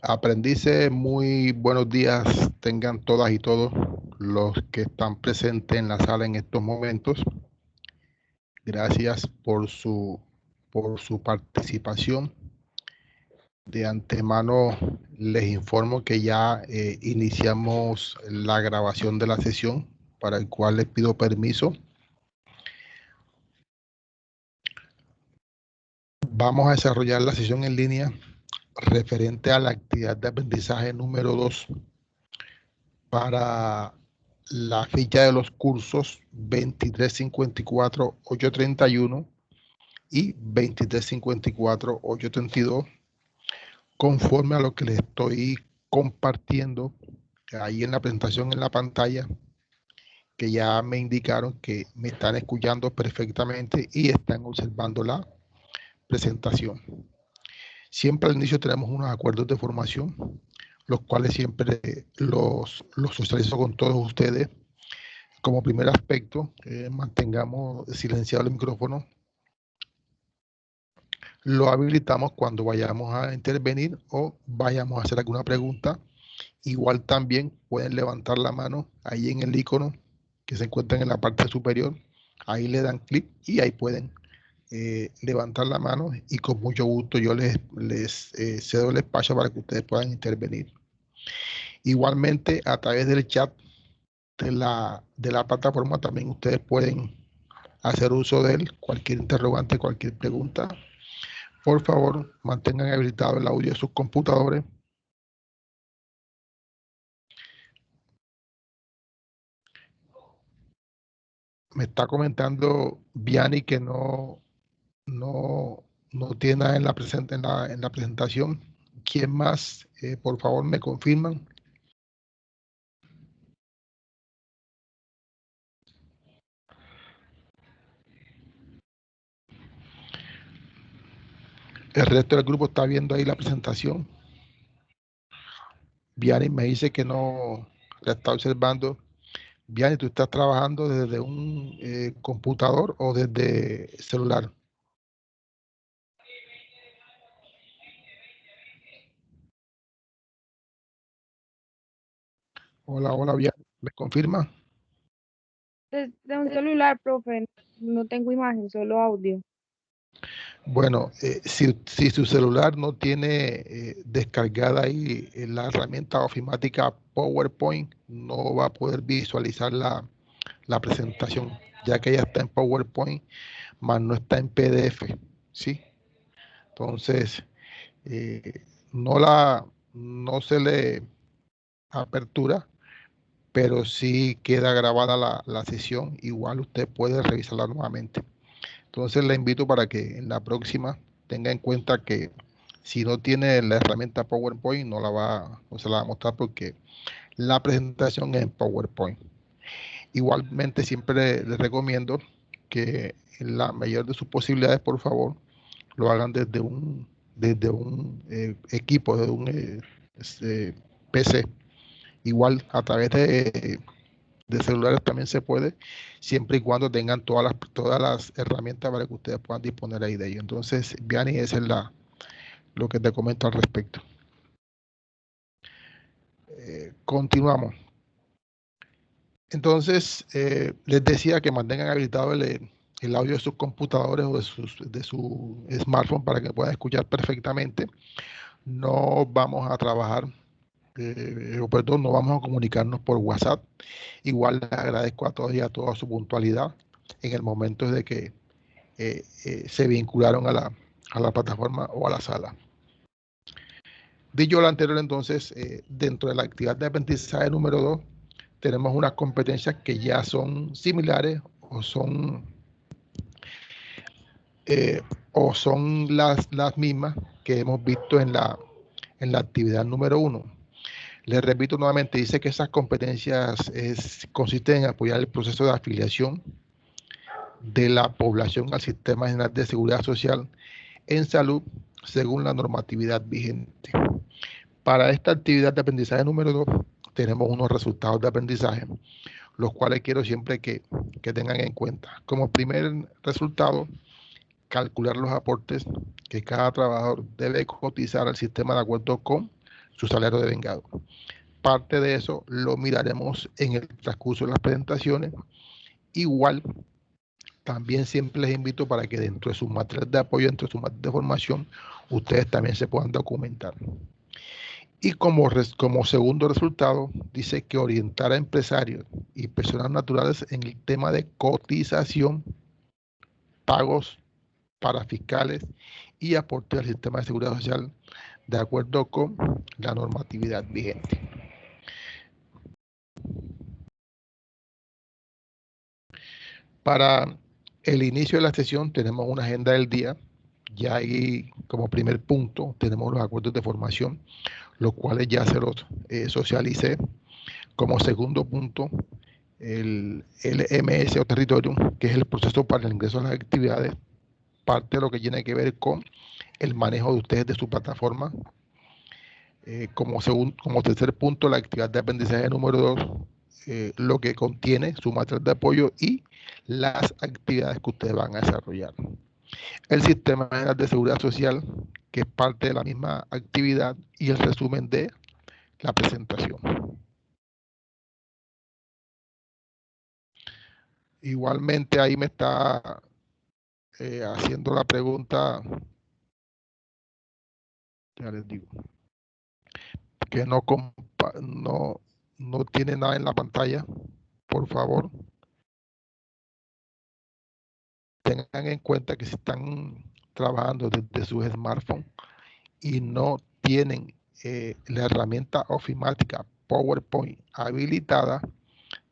Aprendices, muy buenos días tengan todas y todos los que están presentes en la sala en estos momentos. Gracias por su participación. De antemano les informo que ya iniciamos la grabación de la sesión, para el cual les pido permiso. Vamos a desarrollar la sesión en línea referente a la actividad de aprendizaje número 2 para la ficha de los cursos 2354-831 y 2354-832, conforme a lo que les estoy compartiendo ahí en la presentación en la pantalla, que ya me indicaron que me están escuchando perfectamente y están observando la presentación. Siempre al inicio tenemos unos acuerdos de formación, los cuales siempre los socializo con todos ustedes. Como primer aspecto, mantengamos silenciado el micrófono. Lo habilitamos cuando vayamos a intervenir o vayamos a hacer alguna pregunta. Igual también pueden levantar la mano ahí en el icono que se encuentra en la parte superior. Ahí le dan clic y ahí pueden levantar la mano, y con mucho gusto yo les cedo el espacio para que ustedes puedan intervenir. Igualmente, a través del chat de la plataforma también ustedes pueden hacer uso de él. Cualquier interrogante, cualquier pregunta, por favor, mantengan habilitado el audio de sus computadores. Me está comentando Vianney que no tiene nada en la presentación. ¿Quién más? Por favor, me confirman. El resto del grupo está viendo ahí la presentación. Vianney me dice que no la está observando. Vianney, ¿tú estás trabajando desde un computador o desde celular? Hola, hola, Vianney. ¿Me confirma? Desde un celular, profe, no tengo imagen, solo audio. Bueno, si su celular no tiene descargada ahí la herramienta ofimática PowerPoint, no va a poder visualizar la presentación, ya que ya está en PowerPoint, más no está en PDF, ¿sí? Entonces, eh, no, no se le apertura, pero sí queda grabada la sesión. Igual usted puede revisarla nuevamente. Entonces le invito para que en la próxima tenga en cuenta que si no tiene la herramienta PowerPoint, no se la va a mostrar, porque la presentación es en PowerPoint. Igualmente siempre les recomiendo que en la mayor de sus posibilidades, por favor, lo hagan desde un equipo, desde un PC. Igual a través de celulares también se puede, siempre y cuando tengan todas las herramientas para que ustedes puedan disponer ahí de ello. Entonces, Vianney, eso es lo que te comento al respecto. Continuamos. Entonces, les decía que mantengan habilitado el audio de sus computadores o de su smartphone, para que puedan escuchar perfectamente. No vamos a trabajar, perdón, no vamos a comunicarnos por WhatsApp. Igual les agradezco a todos y a toda su puntualidad en el momento de que se vincularon a la plataforma o a la sala. Dicho lo anterior, entonces, dentro de la actividad de aprendizaje número 2, tenemos unas competencias que ya son similares eh, o son las mismas que hemos visto en la actividad número 1. Les repito nuevamente, dice que esas competencias consisten en apoyar el proceso de afiliación de la población al Sistema Nacional de Seguridad Social en salud según la normatividad vigente. Para esta actividad de aprendizaje número 2, tenemos unos resultados de aprendizaje, los cuales quiero siempre que tengan en cuenta. Como primer resultado, calcular los aportes que cada trabajador debe cotizar al sistema de acuerdo con su salario de vengado. Parte de eso lo miraremos en el transcurso de las presentaciones. Igual, también siempre les invito para que dentro de sus materiales de apoyo, dentro de su material de formación, ustedes también se puedan documentar. Y como segundo resultado, dice que orientar a empresarios y personas naturales en el tema de cotización, pagos para fiscales y aporte al sistema de seguridad social de acuerdo con la normatividad vigente. Para el inicio de la sesión tenemos una agenda del día. Ya ahí, como primer punto, tenemos los acuerdos de formación, los cuales ya se los socialicé. Como segundo punto, el LMS o territorio, que es el proceso para el ingreso a las actividades, parte de lo que tiene que ver con el manejo de ustedes de su plataforma. Como tercer punto, la actividad de aprendizaje número 2, lo que contiene su material de apoyo y las actividades que ustedes van a desarrollar. El sistema de seguridad social, que es parte de la misma actividad, y el resumen de la presentación. Igualmente ahí me está haciendo la pregunta, ya les digo, que no tiene nada en la pantalla. Por favor, tengan en cuenta que si están trabajando desde su smartphone y no tienen la herramienta ofimática PowerPoint habilitada,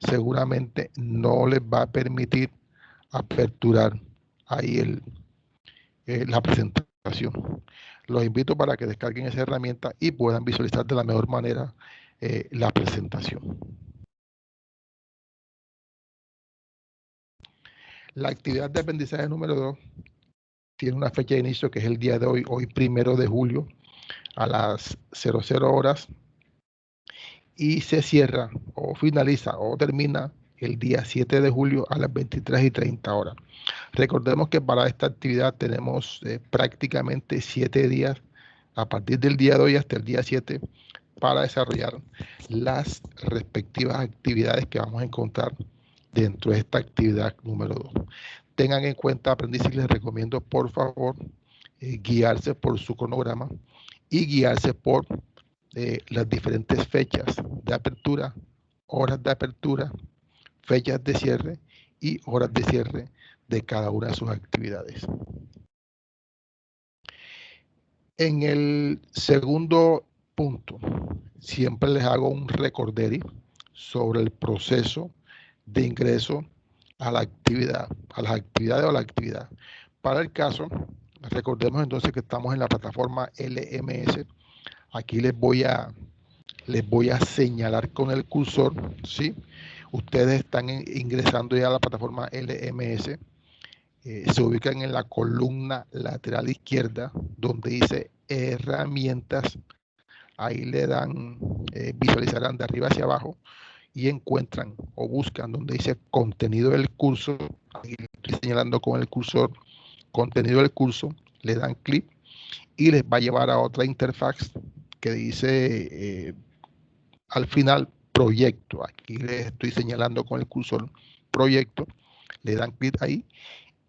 seguramente no les va a permitir aperturar ahí la presentación. Los invito para que descarguen esa herramienta y puedan visualizar de la mejor manera la presentación. La actividad de aprendizaje número 2 tiene una fecha de inicio que es el día de hoy 1 de julio a las 00 horas, y se cierra o finaliza o termina el día 7 de julio a las 23:30 horas. Recordemos que para esta actividad tenemos prácticamente 7 días, a partir del día de hoy hasta el día 7, para desarrollar las respectivas actividades que vamos a encontrar dentro de esta actividad número 2. Tengan en cuenta, aprendices, les recomiendo por favor guiarse por su cronograma y guiarse por las diferentes fechas de apertura, horas de apertura, fechas de cierre y horas de cierre de cada una de sus actividades. En el segundo punto, siempre les hago un recordatorio sobre el proceso de ingreso a la actividad, a las actividades o a la actividad. Para el caso, recordemos entonces que estamos en la plataforma LMS. Aquí les voy a señalar con el cursor, ¿sí? Ustedes están ingresando ya a la plataforma LMS. Se ubican en la columna lateral izquierda donde dice herramientas. Ahí le dan, visualizarán de arriba hacia abajo y encuentran o buscan donde dice contenido del curso. Ahí estoy señalando con el cursor contenido del curso, le dan clic y les va a llevar a otra interfaz que dice al final proyecto. Aquí les estoy señalando con el cursor proyecto, le dan clic ahí.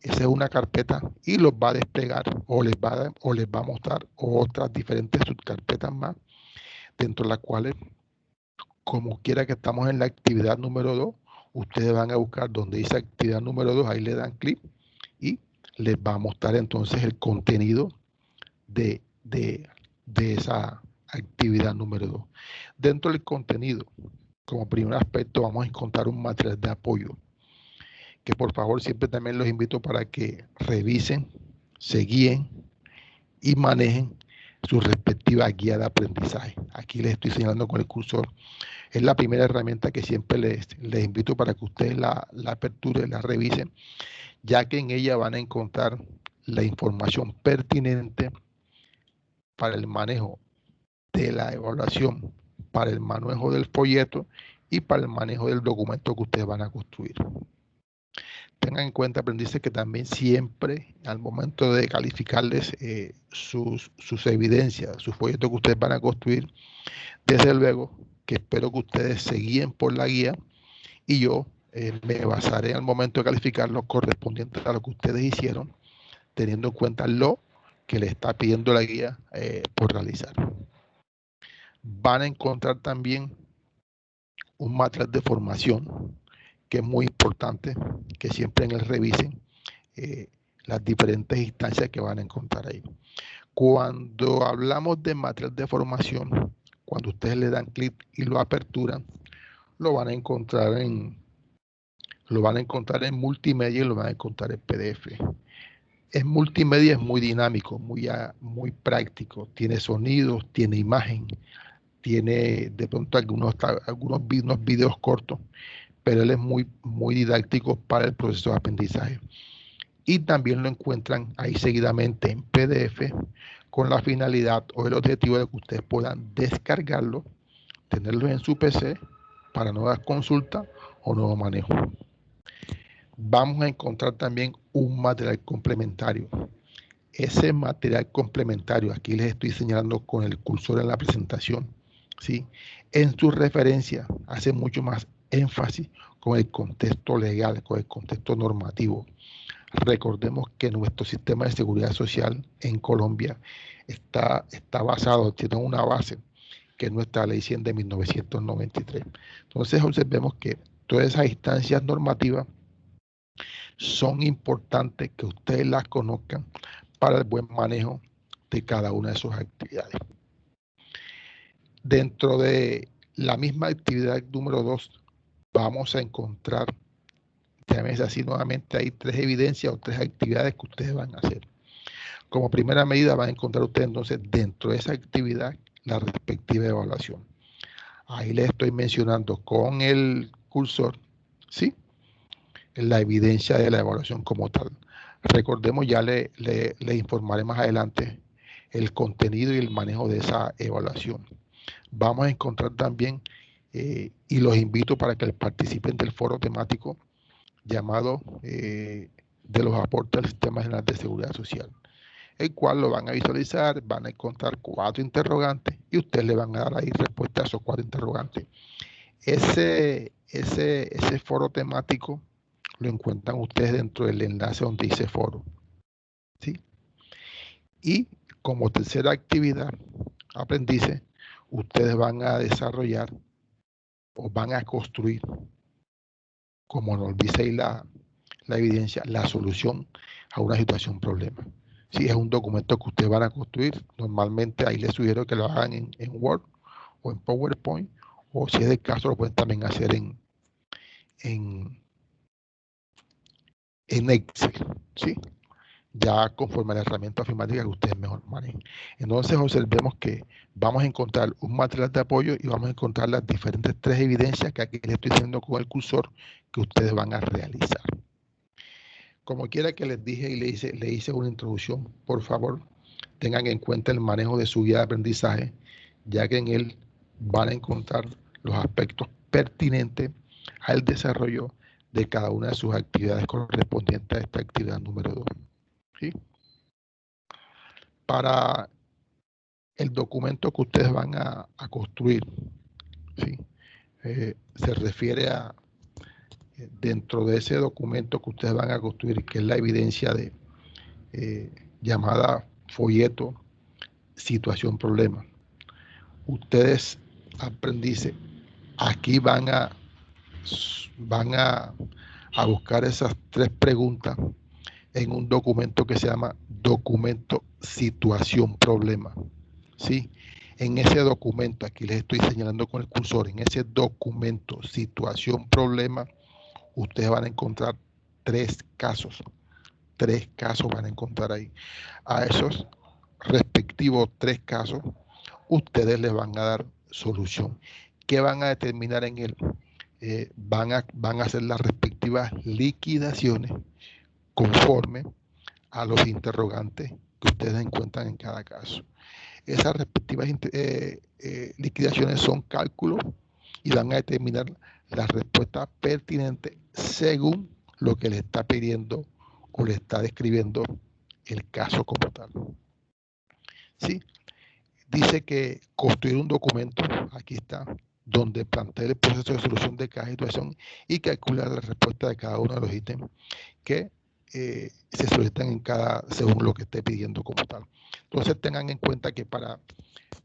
Esa es una carpeta y los va a desplegar o les va a mostrar otras diferentes subcarpetas más, dentro de las cuales, como quiera que estamos en la actividad número 2, ustedes van a buscar donde dice actividad número 2, ahí le dan clic y les va a mostrar entonces el contenido de esa actividad número 2. Dentro del contenido, como primer aspecto, vamos a encontrar un material de apoyo, que por favor siempre también los invito para que revisen, se guíen y manejen su respectiva guía de aprendizaje. Aquí les estoy señalando con el cursor. Es la primera herramienta que siempre les invito para que ustedes la aperturen, la revisen, ya que en ella van a encontrar la información pertinente para el manejo de la evaluación, para el manejo del folleto y para el manejo del documento que ustedes van a construir. tengan en cuenta, aprendices, que también siempre al momento de calificarles sus evidencias, sus folletos que ustedes van a construir, desde luego que espero que ustedes se guíen por la guía y yo me basaré al momento de calificarlos correspondiente a lo que ustedes hicieron, teniendo en cuenta lo que le está pidiendo la guía por realizar. Van a encontrar también un material de formación que es muy importante, que siempre en el revisen las diferentes instancias que van a encontrar ahí. Cuando hablamos de material de formación, cuando ustedes le dan clic y lo aperturan, lo van a encontrar en multimedia y lo van a encontrar en PDF. En multimedia es muy dinámico, muy práctico, tiene sonidos, tiene imagen, tiene de pronto algunos videos cortos, pero él es muy didáctico para el proceso de aprendizaje. Y también lo encuentran ahí seguidamente en PDF con la finalidad o el objetivo de que ustedes puedan descargarlo, tenerlo en su PC para nuevas consultas o nuevo manejo. Vamos a encontrar también un material complementario. Ese material complementario, aquí les estoy señalando con el cursor en la presentación, ¿sí? En su referencia hace mucho más énfasis con el contexto legal, con el contexto normativo. Recordemos que nuestro sistema de seguridad social en Colombia está basado, tiene una base que es nuestra ley 100 de 1993. Entonces observemos que todas esas instancias normativas son importantes que ustedes las conozcan para el buen manejo de cada una de sus actividades. Dentro de la misma actividad número 2, vamos a encontrar, llámese así nuevamente, hay 3 evidencias o 3 actividades que ustedes van a hacer. Como primera medida van a encontrar ustedes entonces dentro de esa actividad la respectiva evaluación. Ahí les estoy mencionando con el cursor, ¿sí?, la evidencia de la evaluación como tal. Recordemos, ya le informaré más adelante el contenido y el manejo de esa evaluación. Vamos a encontrar también, y los invito para que participen del foro temático llamado de los aportes al Sistema General de Seguridad Social, el cual lo van a visualizar, van a encontrar 4 interrogantes y ustedes le van a dar ahí respuesta a esos 4 interrogantes. Ese foro temático lo encuentran ustedes dentro del enlace donde dice foro, ¿sí? Y como tercera actividad, aprendices, ustedes van a desarrollar o van a construir, como nos dice ahí la evidencia, la solución a una situación problema. Si es un documento que ustedes van a construir, normalmente ahí les sugiero que lo hagan en Word o en PowerPoint, o si es el caso lo pueden también hacer en Excel, ¿sí?, ya conforme a la herramienta ofimática que ustedes mejor manejen. Entonces observemos que vamos a encontrar un material de apoyo y vamos a encontrar las diferentes 3 evidencias que aquí les estoy diciendo con el cursor que ustedes van a realizar. Como quiera que les dije y le hice una introducción, por favor, tengan en cuenta el manejo de su guía de aprendizaje, ya que en él van a encontrar los aspectos pertinentes al desarrollo de cada una de sus actividades correspondientes a esta actividad número 2. ¿Sí? Para el documento que ustedes van a construir, ¿sí?, se refiere a, dentro de ese documento que ustedes van a construir, que es la evidencia de llamada folleto situación problema. Ustedes, aprendices, aquí van a buscar esas 3 preguntas en un documento que se llama documento situación problema, ¿sí? En ese documento, aquí les estoy señalando con el cursor, en ese documento situación problema, ustedes van a encontrar 3 casos. 3 casos van a encontrar ahí. A esos respectivos 3 casos, ustedes les van a dar solución. ¿Qué van a determinar en él? Van a hacer las respectivas liquidaciones conforme a los interrogantes que ustedes encuentran en cada caso. Esas respectivas liquidaciones son cálculos y van a determinar la respuesta pertinente según lo que le está pidiendo o le está describiendo el caso como tal. ¿Sí? Dice que construir un documento, aquí está, donde plantea el proceso de solución de cada situación y calcular la respuesta de cada uno de los ítems que se solicitan en cada, según lo que esté pidiendo como tal. Entonces tengan en cuenta que para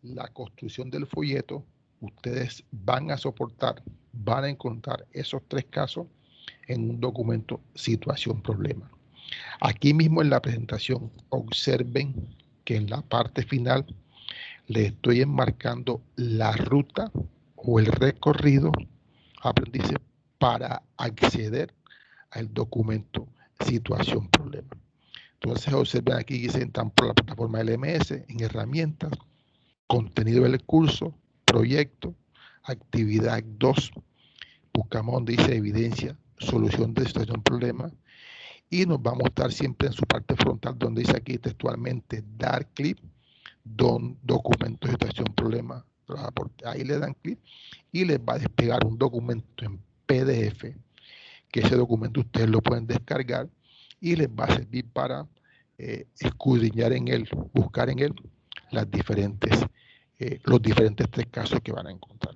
la construcción del folleto, ustedes van a soportar, van a encontrar esos 3 casos en un documento situación problema. Aquí mismo en la presentación observen que en la parte final le estoy enmarcando la ruta o el recorrido, aprendice, para acceder al documento situación problema. Entonces observen aquí que se entran por la plataforma LMS, en herramientas, contenido del curso, proyecto, actividad 2, buscamos donde dice evidencia, solución de situación problema, y nos va a mostrar siempre en su parte frontal donde dice aquí textualmente dar clic, documento situación problema. Ahí le dan clic y les va a despegar un documento en PDF, que ese documento ustedes lo pueden descargar y les va a servir para escudriñar en él, buscar en él las diferentes, los diferentes 3 casos que van a encontrar.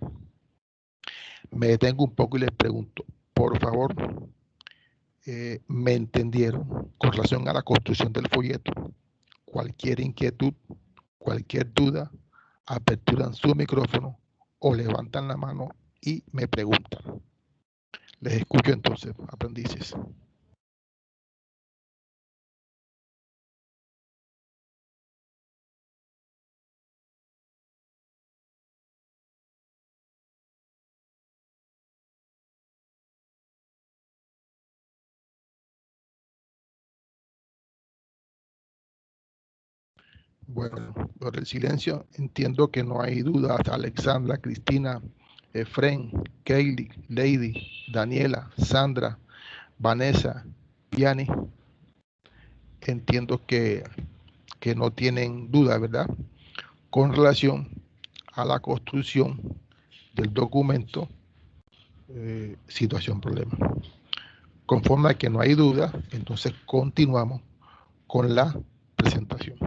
Me detengo un poco y les pregunto, por favor, ¿me entendieron con relación a la construcción del folleto? Cualquier inquietud, cualquier duda, aperturan su micrófono o levantan la mano y me preguntan. Les escucho entonces, aprendices. Bueno, por el silencio entiendo que no hay dudas. Alexandra, Cristina, Efren, Kaylee, Lady, Daniela, Sandra, Vanessa, Vianney, entiendo que no tienen duda, ¿verdad? Con relación a la construcción del documento situación problema. Conforme a que no hay duda, entonces continuamos con la presentación.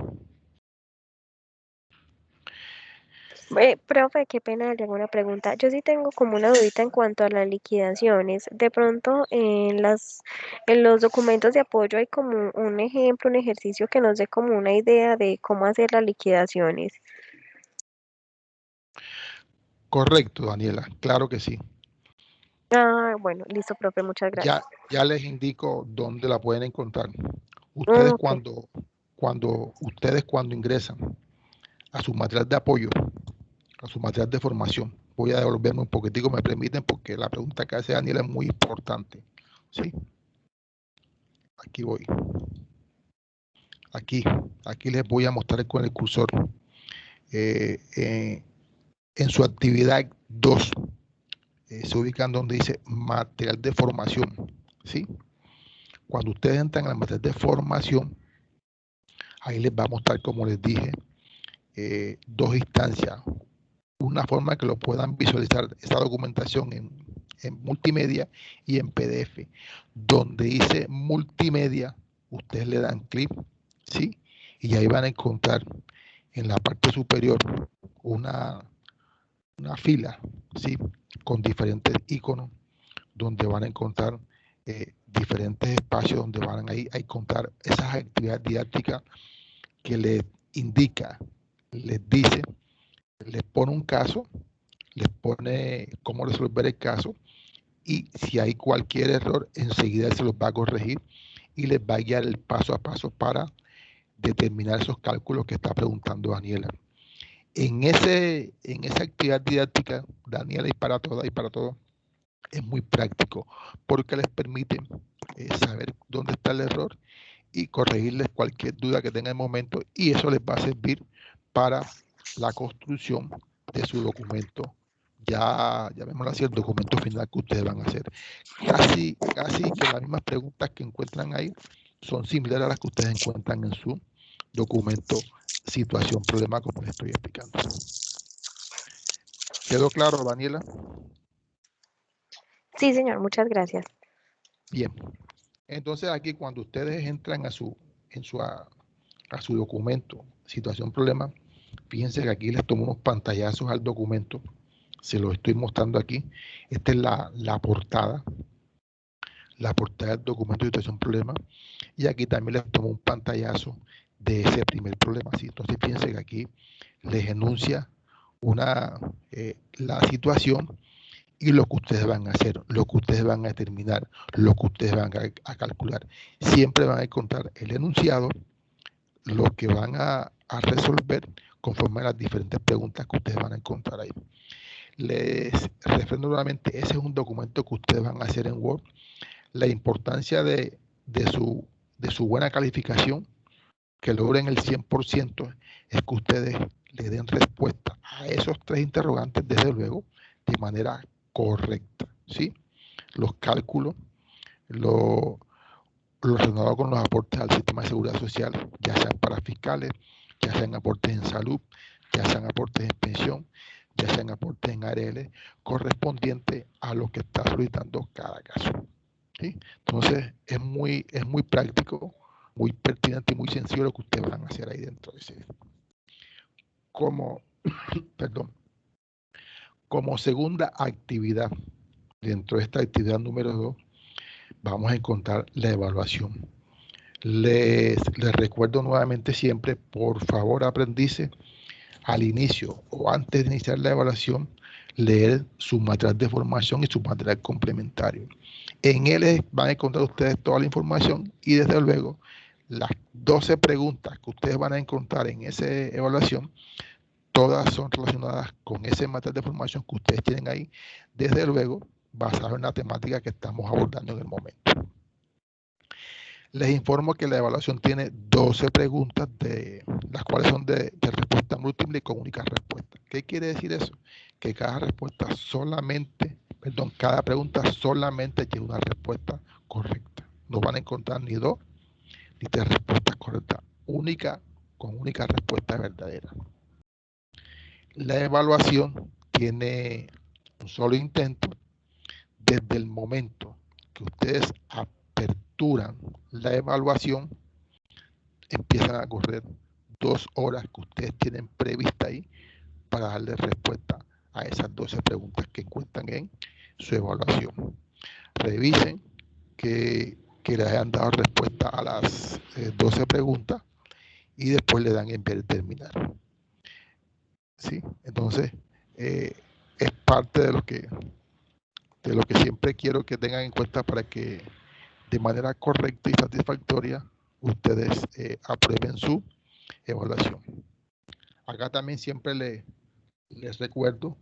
Profe, qué pena, le hago una pregunta. Yo sí tengo como una dudita en cuanto a las liquidaciones. De pronto en los documentos de apoyo hay como un ejemplo, un ejercicio que nos dé como una idea de cómo hacer las liquidaciones. Correcto, Daniela, claro que sí. Ah, bueno, listo, profe, muchas gracias. Ya les indico dónde la pueden encontrar. Ustedes Ok. cuando ingresan a su material de apoyo, a su material de formación, voy a devolverme un poquitico, me permiten, porque la pregunta que hace Daniela es muy importante. ¿Sí? Aquí voy. Aquí les voy a mostrar con el cursor. En su actividad 2, se ubican donde dice material de formación. ¿Sí? Cuando ustedes entran al material de formación, ahí les va a mostrar, como les dije, 2 instancias. Una forma que lo puedan visualizar esta documentación en multimedia y en PDF. Donde dice multimedia, ustedes le dan clic, ¿sí? Y ahí van a encontrar en la parte superior una fila, ¿sí? Con diferentes iconos donde van a encontrar diferentes espacios donde van a encontrar esas actividades didácticas que les indica, les dice, les pone un caso, les pone cómo resolver el caso y si hay cualquier error, enseguida se los va a corregir y les va a guiar el paso a paso para determinar esos cálculos que está preguntando Daniela. En esa actividad didáctica, Daniela, y para todas y para todos, es muy práctico porque les permite saber dónde está el error y corregirles cualquier duda que tengan en el momento, y eso les va a servir para la construcción de su documento. Ya vemos así el documento final que ustedes van a hacer. Casi que las mismas preguntas que encuentran ahí son similares a las que ustedes encuentran en su documento situación problema, como les estoy explicando. ¿Quedó claro, Daniela? Sí, señor, muchas gracias. Bien. Entonces aquí cuando ustedes entran a su documento, situación, problema, fíjense que aquí les tomo unos pantallazos al documento, se lo estoy mostrando aquí. Esta es la portada del documento de situación, problema, y aquí también les tomo un pantallazo de ese primer problema. ¿Sí? Entonces fíjense que aquí les enuncia la situación y lo que ustedes van a hacer, lo que ustedes van a determinar, lo que ustedes van a calcular. Siempre van a encontrar el enunciado, lo que van a resolver conforme a las diferentes preguntas que ustedes van a encontrar ahí. Les refrendo nuevamente, ese es un documento que ustedes van a hacer en Word. La importancia de su buena calificación, que logren el 100%, es que ustedes le den respuesta a esos 3 interrogantes, desde luego, de manera correcta, ¿sí? Los cálculos, lo relacionado con los aportes al sistema de seguridad social, ya sean para fiscales, ya sean aportes en salud, ya sean aportes en pensión, ya sean aportes en ARL, correspondiente a lo que está solicitando cada caso. ¿Sí? Entonces, es muy práctico, muy pertinente y muy sencillo lo que ustedes van a hacer ahí dentro de ese. Como segunda actividad, dentro de esta actividad número 2, vamos a encontrar la evaluación. Les recuerdo nuevamente siempre, por favor, aprendices, al inicio o antes de iniciar la evaluación, leer su material de formación y su material complementario. En él van a encontrar ustedes toda la información y desde luego las 12 preguntas que ustedes van a encontrar en esa evaluación, todas son relacionadas con ese material de formación que ustedes tienen ahí, desde luego basado en la temática que estamos abordando en el momento. Les informo que la evaluación tiene 12 preguntas, las cuales son de respuesta múltiple y con única respuesta. ¿Qué quiere decir eso? Que cada pregunta solamente tiene una respuesta correcta. No van a encontrar ni 2 ni 3 respuestas correctas, con única respuesta verdadera. La evaluación tiene un solo intento. Desde el momento que ustedes aperturan la evaluación, empiezan a correr 2 horas que ustedes tienen prevista ahí para darle respuesta a esas 12 preguntas que encuentran en su evaluación. Revisen que le hayan dado respuesta a las 12 preguntas y después le dan enviar y terminar. ¿Sí? Entonces, es parte de lo que siempre quiero que tengan en cuenta para que de manera correcta y satisfactoria ustedes aprueben su evaluación. Acá también siempre les recuerdo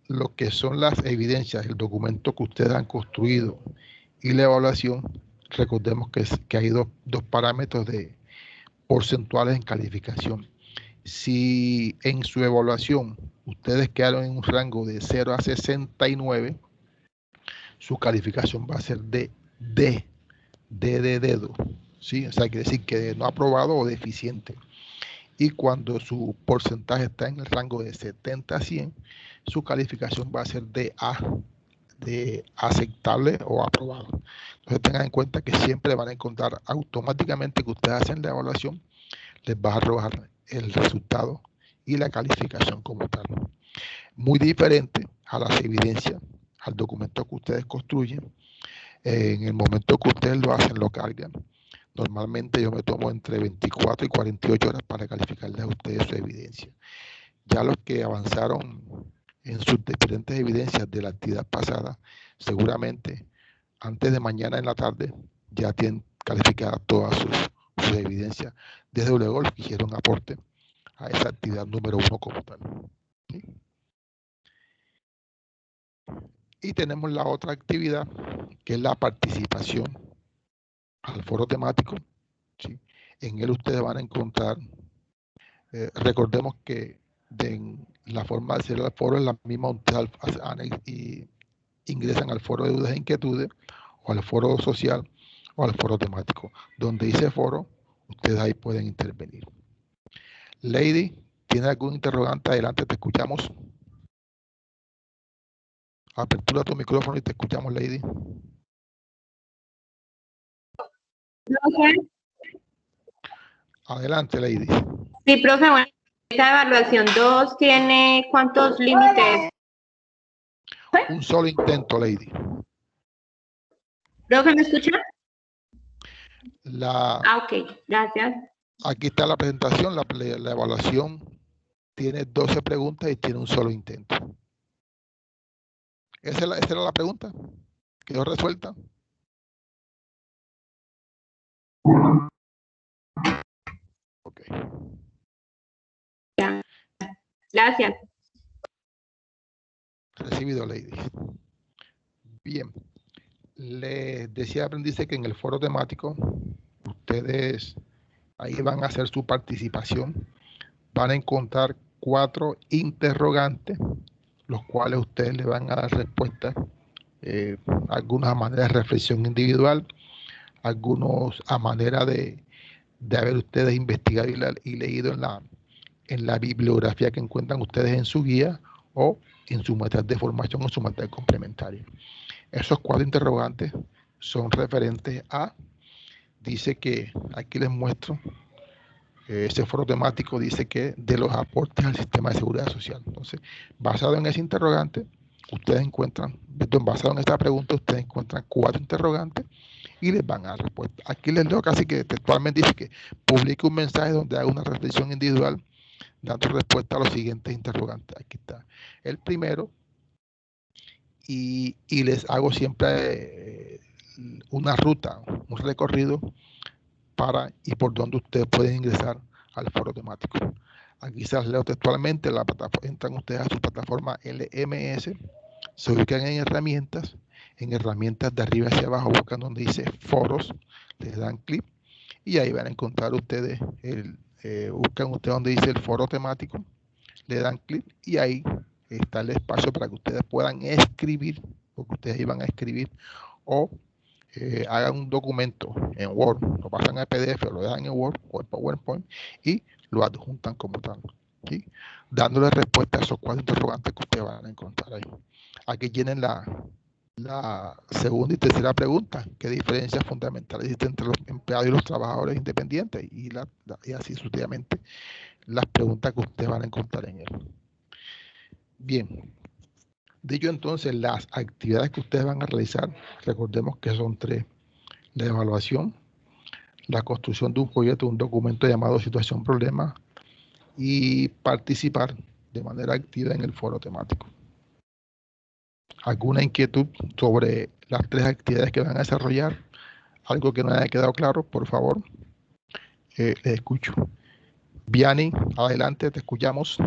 lo que son las evidencias, el documento que ustedes han construido y la evaluación. Recordemos que hay dos parámetros de porcentuales en calificación. Si en su evaluación ustedes quedaron en un rango de 0 a 69, su calificación va a ser de dedo, ¿sí? O sea, quiere decir que no aprobado o deficiente. Y cuando su porcentaje está en el rango de 70 a 100, su calificación va a ser de A, de aceptable o aprobado. Entonces tengan en cuenta que siempre van a encontrar automáticamente que ustedes hacen la evaluación, les va a arrojar el resultado y la calificación como tal. Muy diferente a las evidencias, al documento que ustedes construyen. En el momento que ustedes lo hacen, lo cargan. Normalmente yo me tomo entre 24 y 48 horas para calificarles a ustedes su evidencia. Ya los que avanzaron en sus diferentes evidencias de la actividad pasada, seguramente antes de mañana en la tarde ya tienen calificadas todas sus evidencias. Desde luego los que hicieron aporte a esa actividad número 1 como tal. ¿Sí? Y tenemos la otra actividad, que es la participación al foro temático. ¿Sí? En él ustedes van a encontrar, recordemos que la forma de hacer el foro es la misma, y ingresan al foro de dudas e inquietudes, o al foro social, o al foro temático. Donde dice foro, ustedes ahí pueden intervenir. Lady, ¿tiene algún interrogante? Adelante, te escuchamos. Apertura tu micrófono y te escuchamos, Lady. Profe, Adelante, Lady. sí, profe, bueno, esa evaluación 2 tiene ¿cuántos límites? Un solo intento, Lady. Profe, ¿me escucha? La, Ah, ok, gracias. aquí está la presentación, la evaluación tiene 12 preguntas y tiene un solo intento. Esa era la pregunta. ¿Quedó resuelta? Ok. Ya. Gracias. Recibido, Lady. Bien. Les decía aprendice que en el foro temático ustedes ahí van a hacer su participación. Van a encontrar 4 interrogantes, los cuales ustedes le van a dar respuesta, algunas a manera de reflexión individual, algunos a manera de haber ustedes investigado y leído en la bibliografía que encuentran ustedes en su guía o en su material de formación o su material complementario. Esos 4 interrogantes son referentes a, dice que, aquí les muestro, ese foro temático dice que de los aportes al sistema de seguridad social. Entonces, basado en ese interrogante, ustedes encuentran, basado en esta pregunta, ustedes encuentran 4 interrogantes y les van a dar respuesta. Aquí les leo casi que textualmente dice que publique un mensaje donde haga una reflexión individual dando respuesta a los siguientes interrogantes. Aquí está el primero y les hago siempre una ruta, un recorrido para y por donde ustedes pueden ingresar al foro temático. Aquí se las leo textualmente, entran ustedes a su plataforma LMS, se ubican en herramientas de arriba hacia abajo buscan donde dice foros, les dan clic y ahí van a encontrar ustedes, buscan ustedes donde dice el foro temático, le dan clic y ahí está el espacio para que ustedes puedan escribir, porque ustedes iban a escribir o hagan un documento en Word, lo pasan a PDF, lo dejan en Word o en PowerPoint y lo adjuntan como tal, ¿sí? Dándole respuesta a esos 4 interrogantes que ustedes van a encontrar ahí. Aquí tienen la segunda y tercera pregunta, ¿qué diferencias fundamentales existen entre los empleados y los trabajadores independientes? Y así sucesivamente las preguntas que ustedes van a encontrar en él. Bien, dicho entonces, las actividades que ustedes van a realizar, recordemos que son 3. La evaluación, la construcción de un folleto, un documento llamado situación problema y participar de manera activa en el foro temático. ¿Alguna inquietud sobre las 3 actividades que van a desarrollar? ¿Algo que no haya quedado claro? Por favor, les escucho. Vianney, adelante, te escuchamos.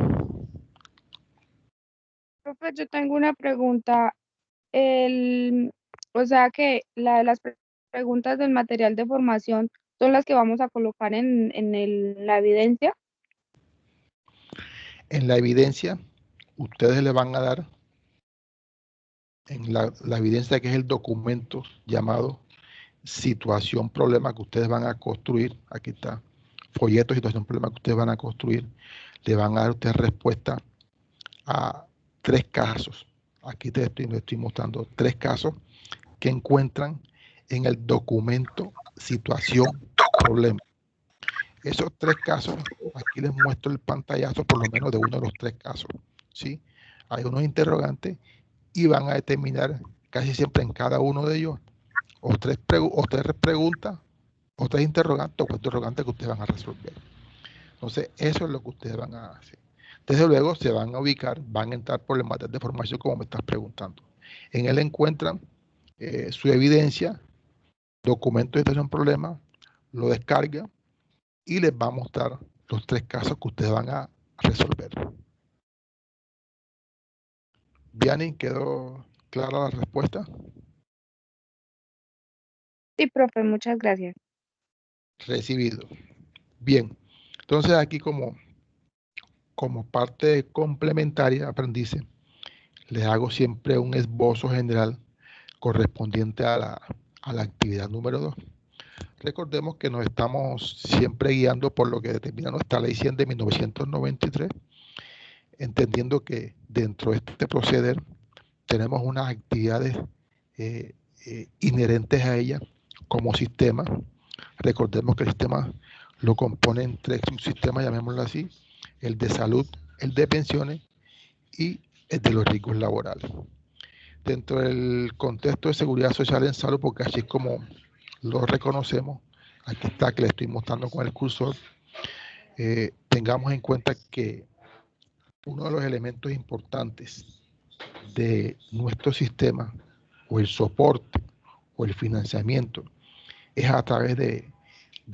Profe, yo tengo una pregunta. O sea que las preguntas del material de formación son las que vamos a colocar en la evidencia. En la evidencia, ustedes le van a dar, en la evidencia que es el documento llamado situación problema que ustedes van a construir, aquí está, folleto situación problema que ustedes van a construir, le van a dar ustedes respuesta a 3 casos. Aquí les estoy mostrando 3 casos que encuentran en el documento situación problema. Esos 3 casos, aquí les muestro el pantallazo por lo menos de uno de los 3 casos, ¿sí? Hay unos interrogantes y van a determinar casi siempre en cada uno de ellos o 3 preguntas, o 3 interrogantes o 4 interrogantes que ustedes van a resolver. Entonces, eso es lo que ustedes van a hacer. Desde luego se van a ubicar, van a entrar por el material de formación como me estás preguntando. En él encuentran su evidencia, documento de situación problema, lo descarga y les va a mostrar los 3 casos que ustedes van a resolver. Vianney, ¿quedó clara la respuesta? Sí, profe, muchas gracias. Recibido. Bien, entonces aquí como parte complementaria, aprendices, les hago siempre un esbozo general correspondiente a la actividad número 2. Recordemos que nos estamos siempre guiando por lo que determina nuestra ley 100 de 1993, entendiendo que dentro de este proceder tenemos unas actividades inherentes a ella como sistema, Recordemos que el sistema lo componen tres sistemas, llamémoslo así: el de salud, el de pensiones y el de los riesgos laborales. Dentro del contexto de seguridad social en salud, porque así es como lo reconocemos, aquí está que le estoy mostrando con el cursor, tengamos en cuenta que uno de los elementos importantes de nuestro sistema, o el soporte, o el financiamiento, es a través de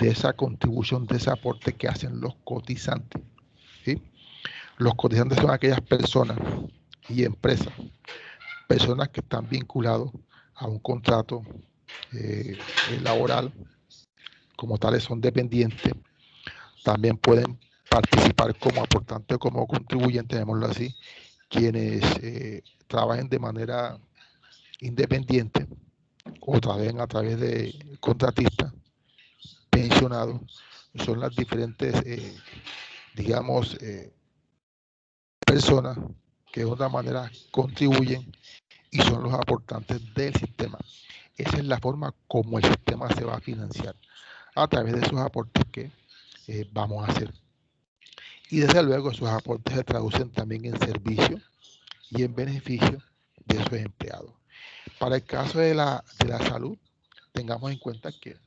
esa contribución, de ese aporte que hacen los cotizantes, ¿sí? Los cotizantes son aquellas personas y empresas, personas que están vinculados a un contrato laboral, como tales son dependientes, también pueden participar como aportantes o como contribuyentes, llamémoslo así, quienes trabajen de manera independiente o trabajen a través de contratistas, pensionados. Son las diferentes, digamos, personas que de otra manera contribuyen y son los aportantes del sistema. Esa es la forma como el sistema se va a financiar, a través de esos aportes que vamos a hacer. Y desde luego esos aportes se traducen también en servicio y en beneficio de esos empleados. Para el caso de la salud, tengamos en cuenta que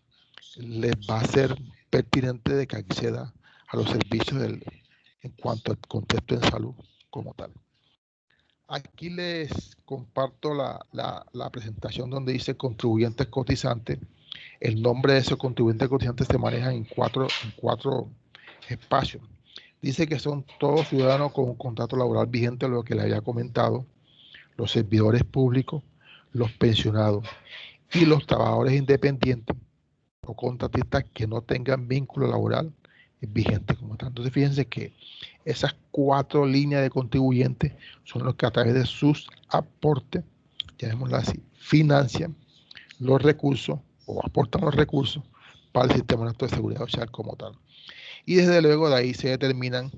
les va a ser pertinente de que acceda a los servicios en cuanto al contexto en salud como tal. Aquí les comparto la presentación donde dice contribuyentes cotizantes. El nombre de esos contribuyentes cotizantes se maneja en cuatro espacios. Dice que son todos ciudadanos con un contrato laboral vigente, lo que le había comentado, los servidores públicos, los pensionados y los trabajadores independientes o contratistas que no tengan vínculo laboral vigente como tal. Entonces fíjense que esas cuatro líneas de contribuyentes son los que a través de sus aportes, llamémoslo así, financian los recursos o aportan los recursos para el sistema nuestro de seguridad social como tal. Y desde luego de ahí se determinan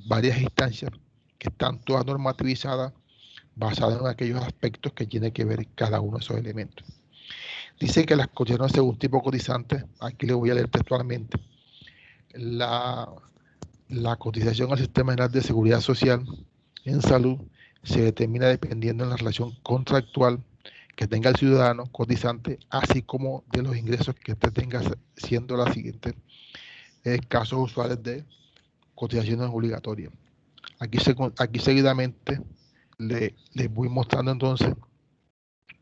varias instancias que están todas normativizadas, basadas en aquellos aspectos que tiene que ver cada uno de esos elementos. Dice que las cotizaciones según tipo cotizante, aquí le voy a leer textualmente, la cotización al Sistema General de Seguridad Social en salud se determina dependiendo de la relación contractual que tenga el ciudadano cotizante, así como de los ingresos que este tenga, siendo la siguiente casos usuales de cotizaciones obligatorias. Aquí seguidamente les voy mostrando entonces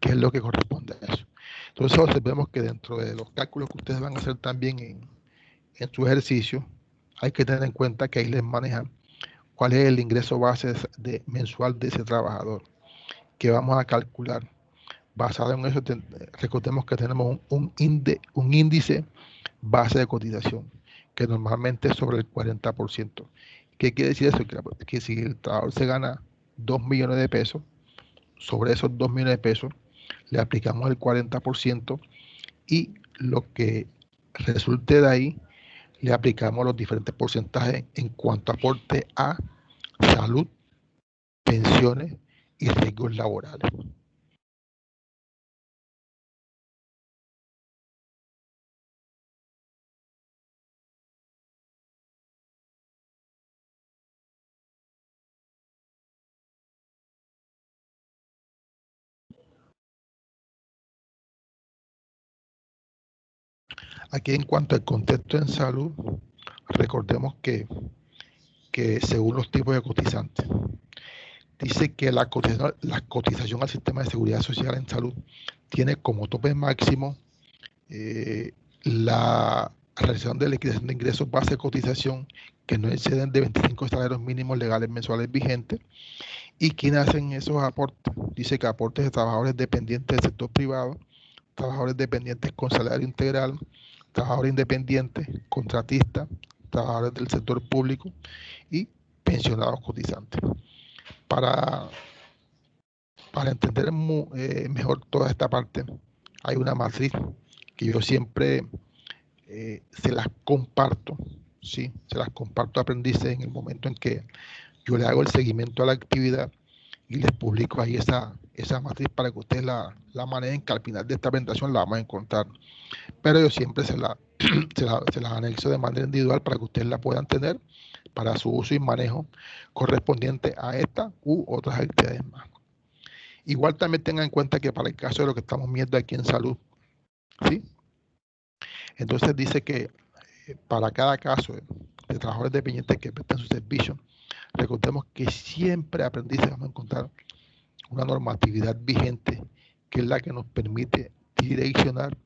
qué es lo que corresponde a eso. Entonces observemos que dentro de los cálculos que ustedes van a hacer también en su ejercicio, hay que tener en cuenta que ahí les manejan cuál es el ingreso base mensual de ese trabajador, que vamos a calcular. Basado en eso, recordemos que tenemos un índice base de cotización, que normalmente es sobre el 40%. ¿Qué quiere decir eso? Que si el trabajador se gana 2 millones de pesos, sobre esos 2 millones de pesos le aplicamos el 40% y lo que resulte de ahí le aplicamos los diferentes porcentajes en cuanto a aporte a salud, pensiones y riesgos laborales. Aquí en cuanto al contexto en salud, recordemos que según los tipos de cotizantes, dice que la cotización al sistema de seguridad social en salud tiene como tope máximo la realización de liquidación de ingresos base de cotización que no exceden de 25 salarios mínimos legales mensuales vigentes. ¿Y quiénes hacen esos aportes? Dice que aportes de trabajadores dependientes del sector privado, trabajadores dependientes con salario integral, trabajadores independientes, contratistas, trabajadores del sector público y pensionados cotizantes. Para entender mejor toda esta parte, hay una matriz que yo siempre se las comparto, ¿sí? Se las comparto a aprendices en el momento en que yo le hago el seguimiento a la actividad y les publico ahí esa esa matriz para que ustedes la manejen, que al final de esta presentación la vamos a encontrar. Pero yo siempre se las anexo de manera individual para que ustedes la puedan tener para su uso y manejo correspondiente a esta u otras actividades más. Igual también tengan en cuenta que para el caso de lo que estamos viendo aquí en salud, ¿sí? Entonces dice que para cada caso de trabajadores dependientes que prestan su servicio, recordemos que siempre aprendices vamos a encontrar una normatividad vigente que es la que nos permite direccionar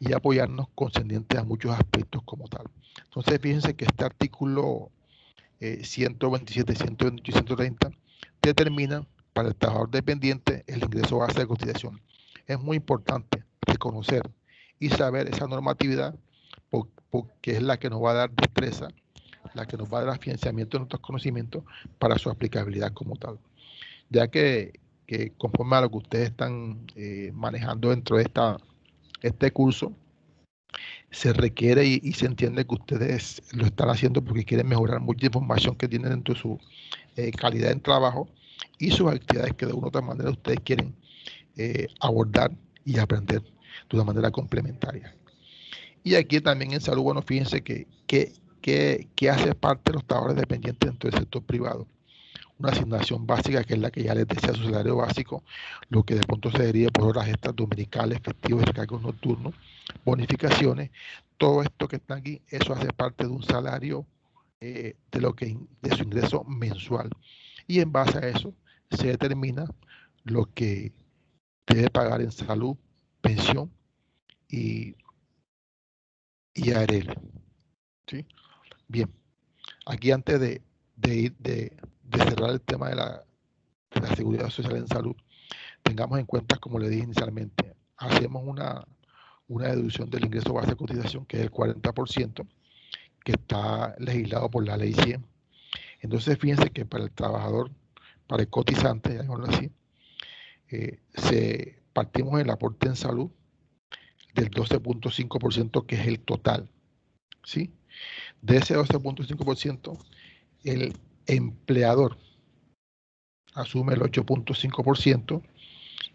y apoyarnos concernientes a muchos aspectos como tal. Entonces fíjense que este artículo 127, 128 y 130 determina para el trabajador dependiente el ingreso base de cotización. Es muy importante reconocer y saber esa normatividad porque es la que nos va a dar destreza, la que nos va a dar financiamiento de nuestros conocimientos para su aplicabilidad como tal. Ya que conforme a lo que ustedes están manejando dentro de este curso, se requiere y se entiende que ustedes lo están haciendo porque quieren mejorar mucha información que tienen dentro de su calidad en trabajo y sus actividades que de una u otra manera ustedes quieren abordar y aprender de una manera complementaria. Y aquí también en salud, bueno, fíjense que hace parte de los trabajadores dependientes dentro del sector privado. Una asignación básica que es la que ya les decía, su salario básico, lo que de pronto se deriva por horas extras dominicales, festivos, recargos nocturnos, bonificaciones, todo esto que está aquí, eso hace parte de un salario de su ingreso mensual. Y en base a eso se determina lo que debe pagar en salud, pensión y ARL. ¿Sí? Bien, aquí antes de cerrar el tema de la seguridad social en salud, tengamos en cuenta, como le dije inicialmente, hacemos una deducción del ingreso base de cotización que es el 40%, que está legislado por la ley 100. Entonces fíjense que para el trabajador, para el cotizante, llamémoslo así, partimos el aporte en salud del 12.5%, que es el total, ¿sí? De ese 12.5%, el empleador asume el 8.5%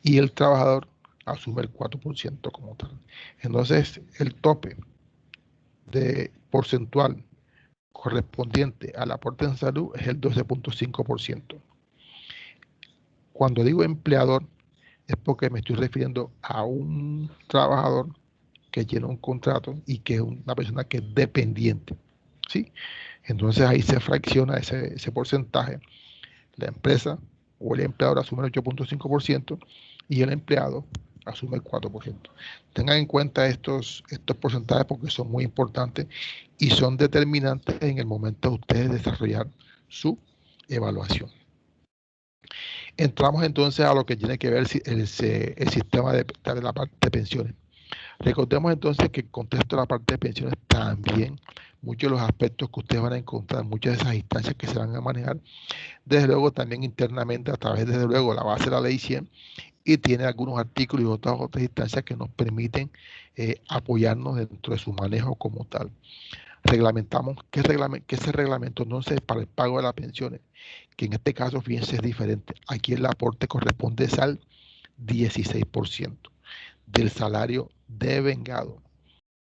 y el trabajador asume el 4% como tal. Entonces, el tope de porcentual correspondiente al aporte en salud es el 12.5%. Cuando digo empleador, es porque me estoy refiriendo a un trabajador que tiene un contrato y que es una persona que es dependiente, ¿sí? Entonces ahí se fracciona ese porcentaje. La empresa o el empleador asume el 8.5% y el empleado asume el 4%. Tengan en cuenta estos porcentajes porque son muy importantes y son determinantes en el momento de ustedes desarrollar su evaluación. Entramos entonces a lo que tiene que ver el sistema de la parte de pensiones. Recordemos entonces que el contexto de la parte de pensiones también, muchos de los aspectos que ustedes van a encontrar, muchas de esas instancias que se van a manejar, desde luego también internamente a través, desde luego, la base de la ley 100, y tiene algunos artículos y otras instancias que nos permiten apoyarnos dentro de su manejo como tal. Reglamentamos, ¿qué es el reglamento? Entonces, para el pago de las pensiones, que en este caso, fíjense, es diferente. Aquí el aporte corresponde al 16% del salario devengado,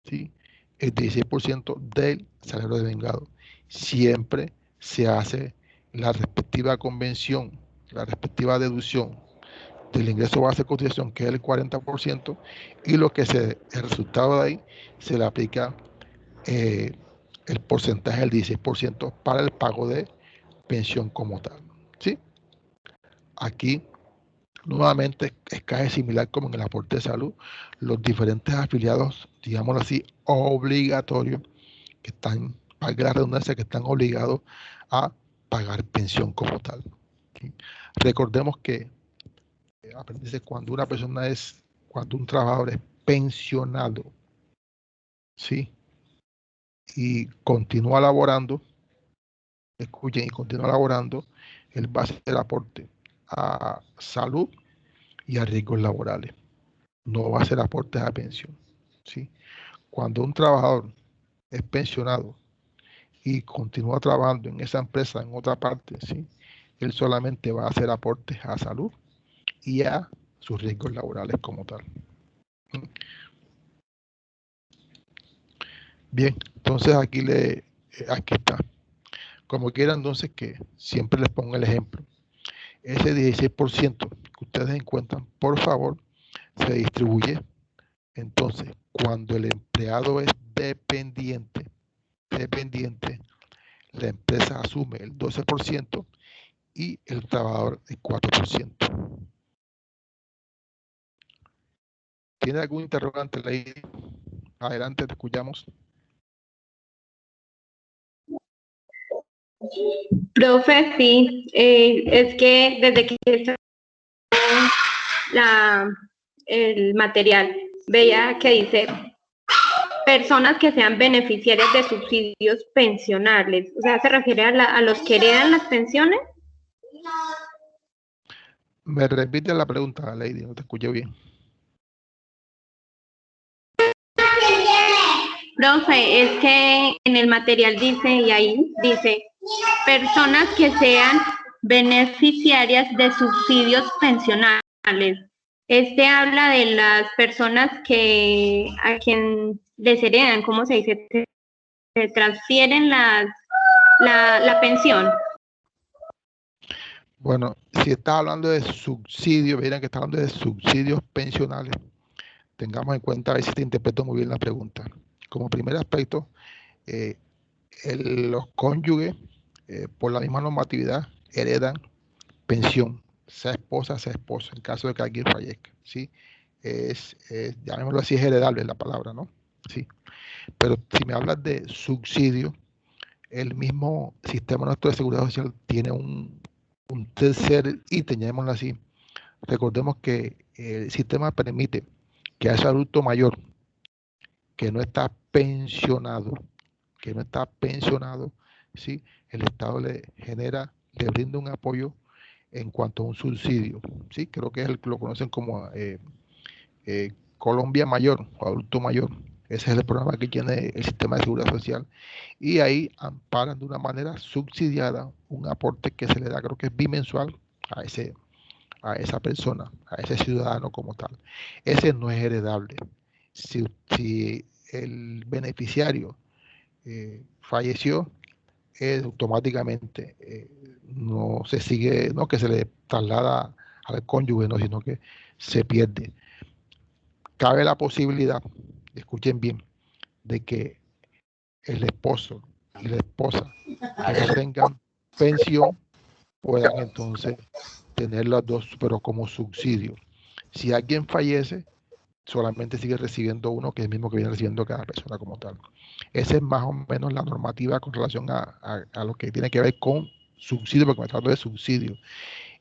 ¿sí? El 16% del salario devengado. Siempre se hace la respectiva convención, la respectiva deducción del ingreso base de cotización, que es el 40%, y el resultado de ahí se le aplica el porcentaje del 16% para el pago de pensión como tal, ¿sí? Aquí nuevamente es casi similar como en el aporte de salud, los diferentes afiliados, digámoslo así, obligatorios, que están, valga la redundancia, que están obligados a pagar pensión como tal. ¿Sí? Recordemos que aprendice, cuando un trabajador es pensionado, ¿sí? Y continúa laborando, escuchen, y continúa laborando, él va a hacer aporte a salud y a riesgos laborales. No va a hacer aportes a pensión, ¿sí? Cuando un trabajador es pensionado y continúa trabajando en esa empresa en otra parte, ¿sí? Él solamente va a hacer aportes a salud y a sus riesgos laborales como tal. Bien, entonces aquí está. Como quiera, entonces, que siempre les pongo el ejemplo. Ese 16% que ustedes encuentran, por favor, se distribuye. Entonces, cuando el empleado es dependiente, la empresa asume el 12% y el trabajador el 4%. ¿Tiene algún interrogante, Lady? Adelante, te escuchamos. Profe, sí, es que desde que el material veía que dice personas que sean beneficiarias de subsidios pensionales, o sea, ¿se refiere a los que heredan las pensiones? Me repite la pregunta, Lady, no te escuché bien. Profe, es que en el material dice, y ahí dice, personas que sean beneficiarias de subsidios pensionales. Este habla de las personas a quien les heredan, ¿cómo se dice? Se transfieren la pensión. Bueno, si está hablando de subsidios, verán que está hablando de subsidios pensionales. Tengamos en cuenta, a ver si te interpreto muy bien la pregunta. Como primer aspecto, los cónyuges, por la misma normatividad, heredan pensión, sea esposa, en caso de que alguien fallezca, ¿sí? Llamémoslo así, es heredable la palabra, ¿no? Sí. Pero si me hablas de subsidio, el mismo sistema nuestro de seguridad social tiene un tercer ítem, llamémoslo así. Recordemos que el sistema permite que a ese adulto mayor que no está pensionado, ¿sí? El Estado le brinda un apoyo en cuanto a un subsidio, ¿sí? Creo que lo conocen como Colombia Mayor o Adulto Mayor. Ese es el programa que tiene el sistema de seguridad social. Y ahí amparan de una manera subsidiada un aporte que se le da, creo que es bimensual, a esa persona, a ese ciudadano como tal. Ese no es heredable. Si el beneficiario falleció, automáticamente no se sigue, no que se le traslada al cónyuge, no, sino que se pierde. Cabe la posibilidad, escuchen bien, de que el esposo y la esposa que no tengan pensión puedan entonces tener las dos, pero como subsidio. Si alguien fallece, solamente sigue recibiendo uno, que es el mismo que viene recibiendo cada persona como tal. Esa es más o menos la normativa con relación a lo que tiene que ver con subsidio, porque me trato de subsidio.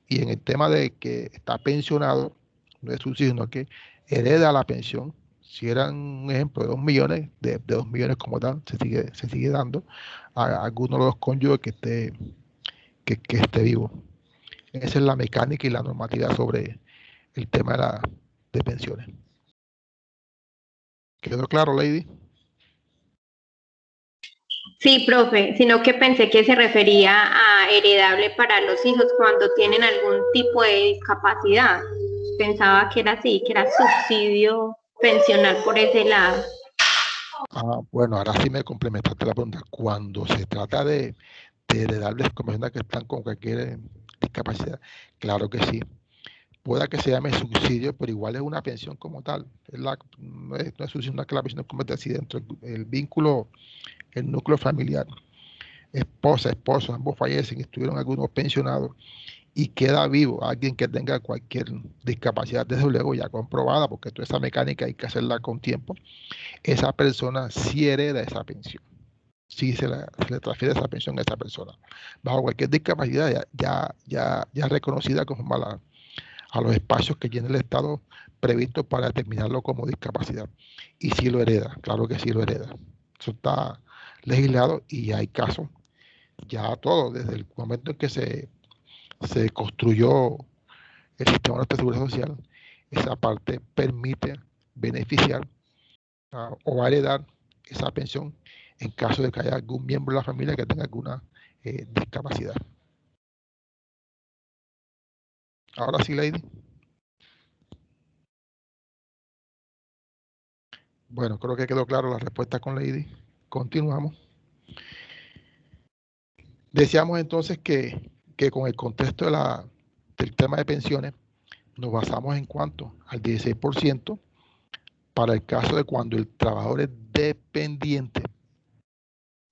Y en el tema de que está pensionado, no es subsidio, sino que hereda la pensión. Si eran un ejemplo de 2 millones, de 2 millones como tal, se sigue dando a alguno de los cónyuges que esté vivo. Esa es la mecánica y la normativa sobre el tema de pensiones. ¿Quedó claro, Lady? Sí, profe, sino que pensé que se refería a heredable para los hijos cuando tienen algún tipo de discapacidad. Pensaba que era así, que era subsidio pensional por ese lado. Bueno, ahora sí me complementaste la pregunta. Cuando se trata de heredables como personas que están con cualquier discapacidad, claro que sí. Pueda que se llame subsidio, pero igual es una pensión como tal. No es subsidio, no es que la pensión como así dentro del vínculo, el núcleo familiar. Esposa, esposo, ambos fallecen, estuvieron algunos pensionados y queda vivo alguien que tenga cualquier discapacidad, desde luego ya comprobada, porque toda esa mecánica hay que hacerla con tiempo. Esa persona sí hereda esa pensión. Sí se le transfiere esa pensión a esa persona. Bajo cualquier discapacidad ya reconocida como a los espacios que tiene el Estado previsto para determinarlo como discapacidad. Y sí lo hereda, claro que sí lo hereda. Eso está legislado y hay casos, ya todo, desde el momento en que se construyó el sistema de seguridad social, esa parte permite beneficiar o heredar esa pensión en caso de que haya algún miembro de la familia que tenga alguna discapacidad. Ahora sí, Lady. Bueno, creo que quedó claro la respuesta con Lady. Continuamos. Decíamos entonces que con el contexto del tema de pensiones, nos basamos en cuanto al 16% para el caso de cuando el trabajador es dependiente,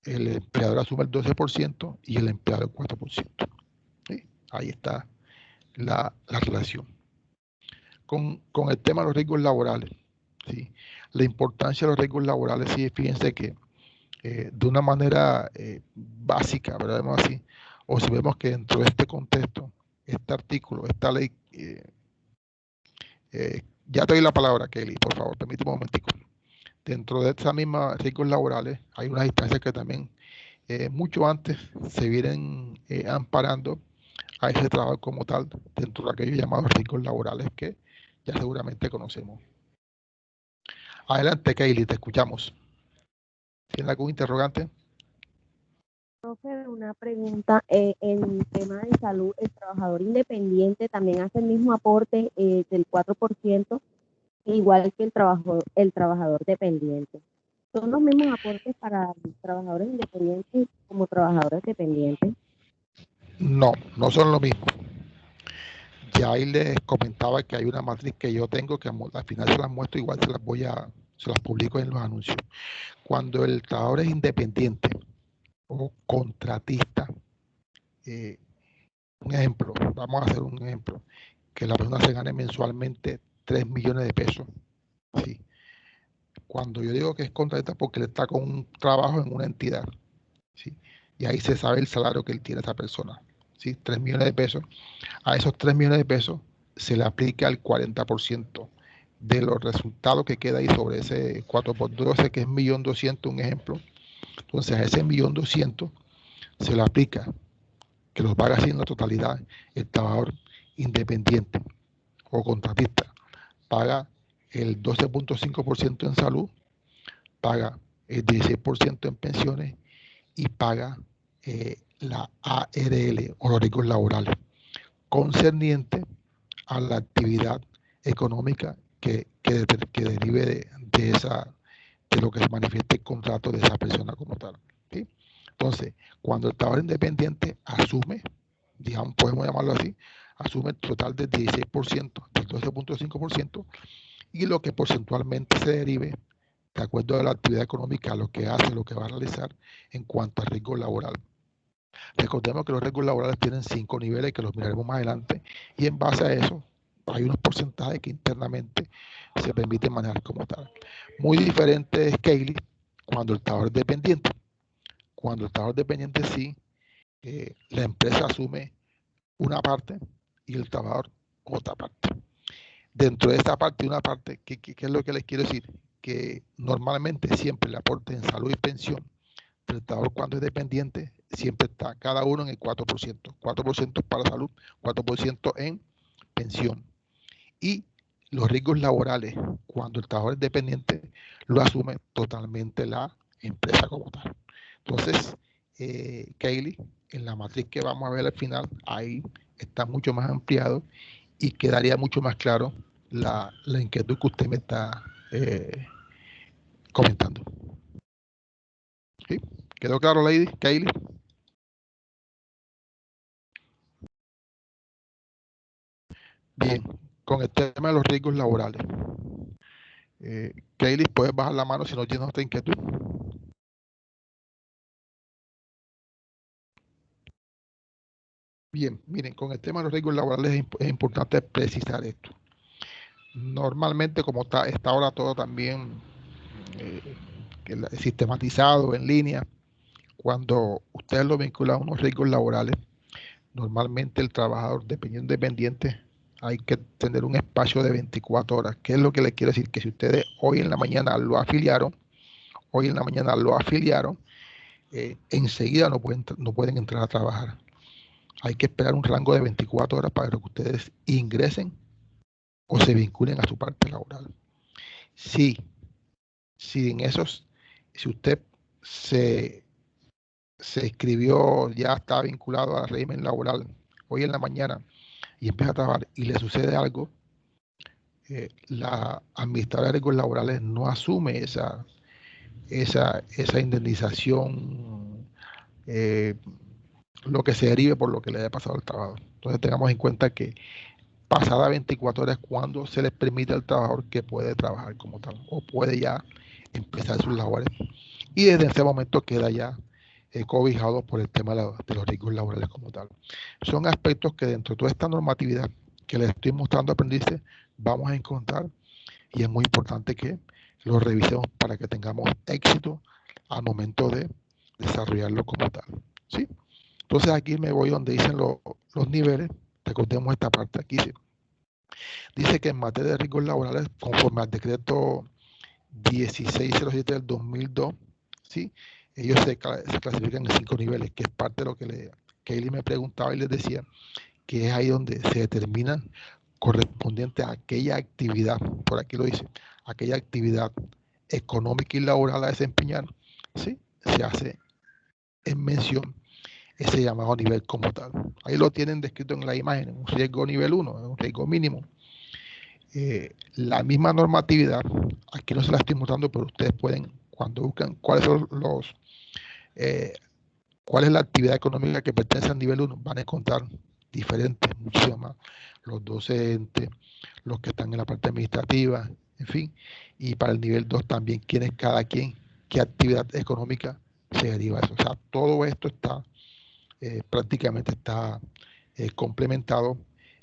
el empleador asume el 12% y el empleado el 4%. ¿Sí? Ahí está la relación. Con el tema de los riesgos laborales, ¿sí? La importancia de los riesgos laborales, sí, fíjense que de una manera básica, ¿verdad? Vemos así, o si vemos que dentro de este contexto, este artículo, esta ley, ya te doy la palabra, Kelly, por favor, permíteme un momentico. Dentro de esa misma riesgos laborales, hay unas instancias que también mucho antes se vienen amparando a ese trabajo como tal, dentro de aquellos llamados riesgos laborales que ya seguramente conocemos. Adelante, Kelly, te escuchamos. ¿Tiene algún interrogante? Profe, una pregunta. En tema de salud, ¿el trabajador independiente también hace el mismo aporte del 4%, igual que el trabajador dependiente? ¿Son los mismos aportes para trabajadores independientes como trabajadores dependientes? No, no son lo mismo. Ya ahí les comentaba que hay una matriz que yo tengo que al final se las muestro, igual se las publico en los anuncios. Cuando el trabajador es independiente o contratista, un ejemplo, vamos a hacer un ejemplo, que la persona se gane mensualmente 3 millones de pesos. ¿Sí? Cuando yo digo que es contratista, porque él está con un trabajo en una entidad, ¿sí? Y ahí se sabe el salario que él tiene esa persona, ¿sí? 3 millones de pesos. A esos 3 millones de pesos se le aplica el 40% de los resultados que queda ahí sobre ese 4 por 12, que es 1.200.000, un ejemplo. Entonces a ese 1.200.000 se le aplica, que los paga así en la totalidad, el trabajador independiente o contratista. Paga el 12.5% en salud, paga el 16% en pensiones y paga la ARL o los riesgos laborales concerniente a la actividad económica que derive de lo que se manifieste el contrato de esa persona como tal. ¿Sí? Entonces, cuando el trabajador independiente asume, digamos, podemos llamarlo así, asume el total del 16%, del 12.5%, y lo que porcentualmente se derive de acuerdo a la actividad económica, lo que hace, lo que va a realizar en cuanto a riesgo laboral. Recordemos que los riesgos laborales tienen 5 niveles que los miraremos más adelante, y en base a eso hay unos porcentajes que internamente se permiten manejar como tal. Muy diferente es Kelly cuando el trabajador es dependiente. Cuando el trabajador dependiente sí, la empresa asume una parte y el trabajador otra parte. Dentro de esta parte, una parte, ¿qué es lo que les quiero decir? Que normalmente siempre el aporte en salud y pensión del trabajador cuando es dependiente siempre está cada uno en el 4%. 4% para salud, 4% en pensión. Y los riesgos laborales, cuando el trabajador es dependiente, lo asume totalmente la empresa como tal. Entonces, Kaylee, en la matriz que vamos a ver al final, ahí está mucho más ampliado y quedaría mucho más claro la inquietud que usted me está comentando. ¿Sí? ¿Quedó claro, Kaylee? Bien, con el tema de los riesgos laborales. Kaylee, ¿puedes bajar la mano si no tienes otra inquietud? Bien, miren, con el tema de los riesgos laborales es importante precisar esto. Normalmente, como está ahora todo también sistematizado en línea, cuando ustedes lo vinculan a unos riesgos laborales, normalmente el trabajador, dependiente, hay que tener un espacio de 24 horas. ¿Qué es lo que les quiero decir? Que si ustedes hoy en la mañana lo afiliaron, enseguida no pueden entrar a trabajar. Hay que esperar un rango de 24 horas para que ustedes ingresen o se vinculen a su parte laboral. Si usted se inscribió, ya está vinculado al régimen laboral hoy en la mañana y empieza a trabajar y le sucede algo, la administradora de riesgos laborales no asume esa indemnización, lo que se derive por lo que le haya pasado al trabajador. Entonces tengamos en cuenta que pasada 24 horas cuando se le permite al trabajador que puede trabajar como tal o puede ya empezar sus labores, y desde ese momento queda ya cobijado por el tema de los riesgos laborales como tal. Son aspectos que dentro de toda esta normatividad que les estoy mostrando, aprendices, vamos a encontrar, y es muy importante que lo revisemos para que tengamos éxito al momento de desarrollarlo como tal, ¿sí? Entonces aquí me voy donde dicen los niveles. Recordemos esta parte aquí. ¿Sí? Dice que en materia de riesgos laborales, conforme al decreto 1607 del 2002, ¿sí? Ellos se clasifican en 5 niveles, que es parte de lo que Kaylee me preguntaba y les decía, que es ahí donde se determina correspondiente a aquella actividad, por aquí lo dice, aquella actividad económica y laboral a desempeñar, ¿sí? Se hace en mención ese llamado nivel como tal. Ahí lo tienen descrito en la imagen, un riesgo nivel 1, un riesgo mínimo. La misma normatividad, aquí no se la estoy mostrando, pero ustedes pueden, cuando buscan cuáles son cuál es la actividad económica que pertenece al nivel 1, van a encontrar diferentes, muchísimas más, los docentes, los que están en la parte administrativa, en fin, y para el nivel 2 también, quién es cada quien, qué actividad económica se deriva de eso. O sea, todo esto está prácticamente está complementado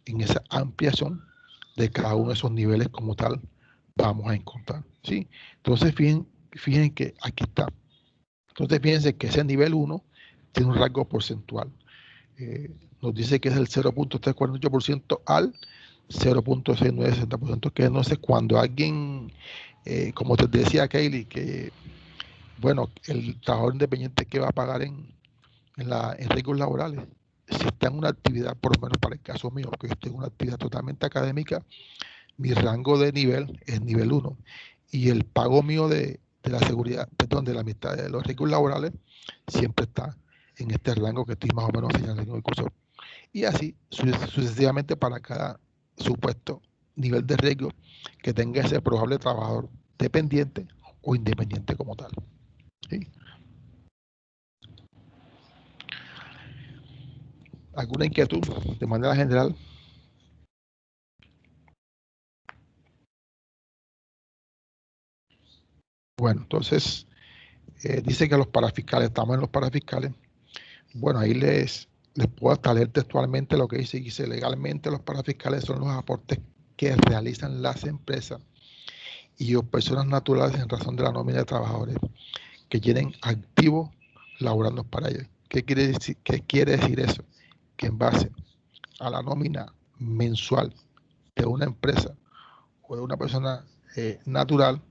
en esa ampliación de cada uno de esos niveles como tal vamos a encontrar, ¿sí? Entonces fíjense que aquí está. Entonces fíjense que ese nivel 1 tiene un rango porcentual. Nos dice que es el 0.348% al 0.6960%, que no sé, cuando alguien, como te decía Kaylee, que bueno, el trabajador independiente que va a pagar en riesgos laborales, si está en una actividad, por lo menos para el caso mío, que estoy en una actividad totalmente académica, mi rango de nivel es nivel 1 y el pago mío de la seguridad, perdón, de la mitad de los riesgos laborales siempre está en este rango que estoy más o menos señalando en el curso. Y así sucesivamente para cada supuesto nivel de riesgo que tenga ese probable trabajador dependiente o independiente como tal. ¿Sí? ¿Alguna inquietud de manera general? Bueno, entonces dice que los parafiscales, estamos en los parafiscales. Bueno, ahí les puedo hasta leer textualmente lo que dice legalmente los parafiscales son los aportes que realizan las empresas y o personas naturales en razón de la nómina de trabajadores que tienen activos laborando para ellos. ¿Qué quiere decir eso? Que en base a la nómina mensual de una empresa o de una persona natural,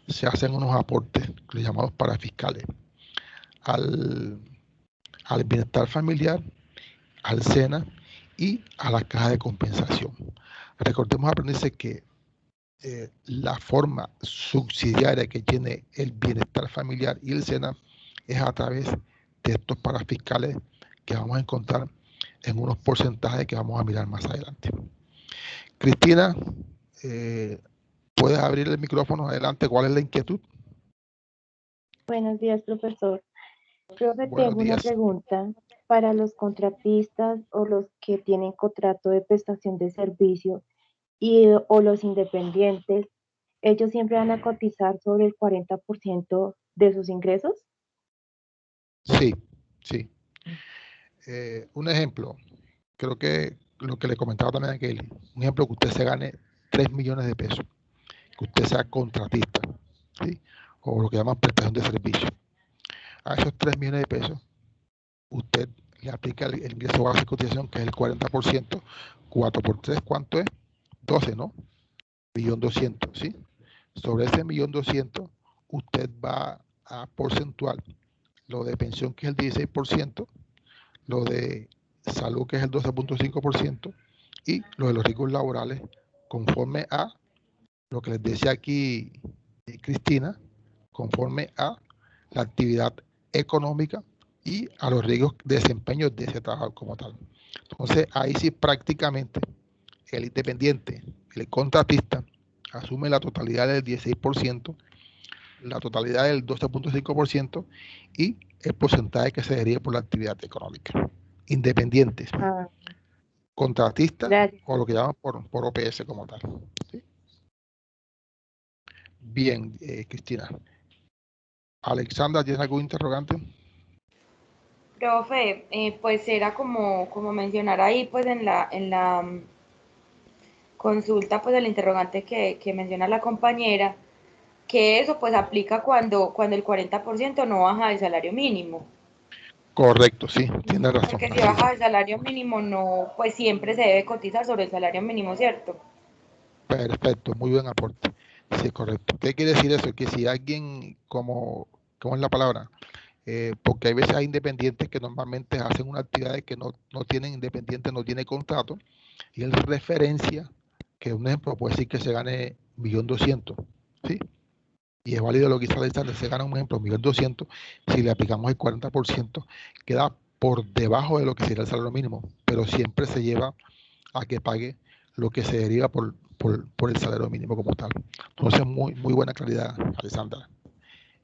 se hacen unos aportes llamados parafiscales al bienestar familiar, al SENA y a la caja de compensación. Recordemos, aprenderse que la forma subsidiaria que tiene el bienestar familiar y el SENA es a través de estos parafiscales que vamos a encontrar en unos porcentajes que vamos a mirar más adelante. Cristina, ¿puedes abrir el micrófono? Adelante, ¿cuál es la inquietud? Buenos días, profesor. Profe, Buenos tengo una días. pregunta. Para los contratistas o los que tienen contrato de prestación de servicio o los independientes, ¿ellos siempre van a cotizar sobre el 40% de sus ingresos? Sí, sí. Un ejemplo, creo que lo que le comentaba también a Kelly, un ejemplo que usted se gane 3 millones de pesos, que usted sea contratista, ¿sí? O lo que llaman prestación de servicio. A esos 3 millones de pesos, usted le aplica el ingreso básico de cotización, que es el 40%, 4 por 3, ¿cuánto es? 12, ¿no? 1.200.000, ¿sí? Sobre ese 1.200.000, usted va a porcentual, lo de pensión, que es el 16%, lo de salud, que es el 12.5%, y lo de los riesgos laborales, conforme a lo que les decía aquí Cristina, conforme a la actividad económica y a los riesgos de desempeño de ese trabajador como tal. Entonces, ahí sí prácticamente el independiente, el contratista, asume la totalidad del 16%, la totalidad del 12.5% y el porcentaje que se derive por la actividad económica. Independientes, contratistas Gracias. o lo que llaman por OPS como tal. ¿Sí? Bien, Cristina. Alexandra, ¿tienes algún interrogante? Profe, pues era como mencionar ahí, pues en la consulta, pues el interrogante que menciona la compañera, que eso pues aplica cuando el 40% no baja del salario mínimo. Correcto, sí, tienes razón. Porque si baja del salario mínimo, no, pues siempre se debe cotizar sobre el salario mínimo, ¿cierto? Perfecto, muy buen aporte. Sí, correcto. ¿Qué quiere decir eso? Que si alguien, ¿cómo es la palabra? Porque hay veces hay independientes que normalmente hacen una actividad que no tienen independiente, no tiene contrato, y él referencia que un ejemplo puede decir que se gane 1.200.000, ¿sí? Y es válido lo que hizo Alexander, se gana un ejemplo 1.200.000, si le aplicamos el 40%, queda por debajo de lo que sería el salario mínimo, pero siempre se lleva a que pague lo que se deriva por el salario mínimo como tal. Entonces, muy buena claridad, Alexandra.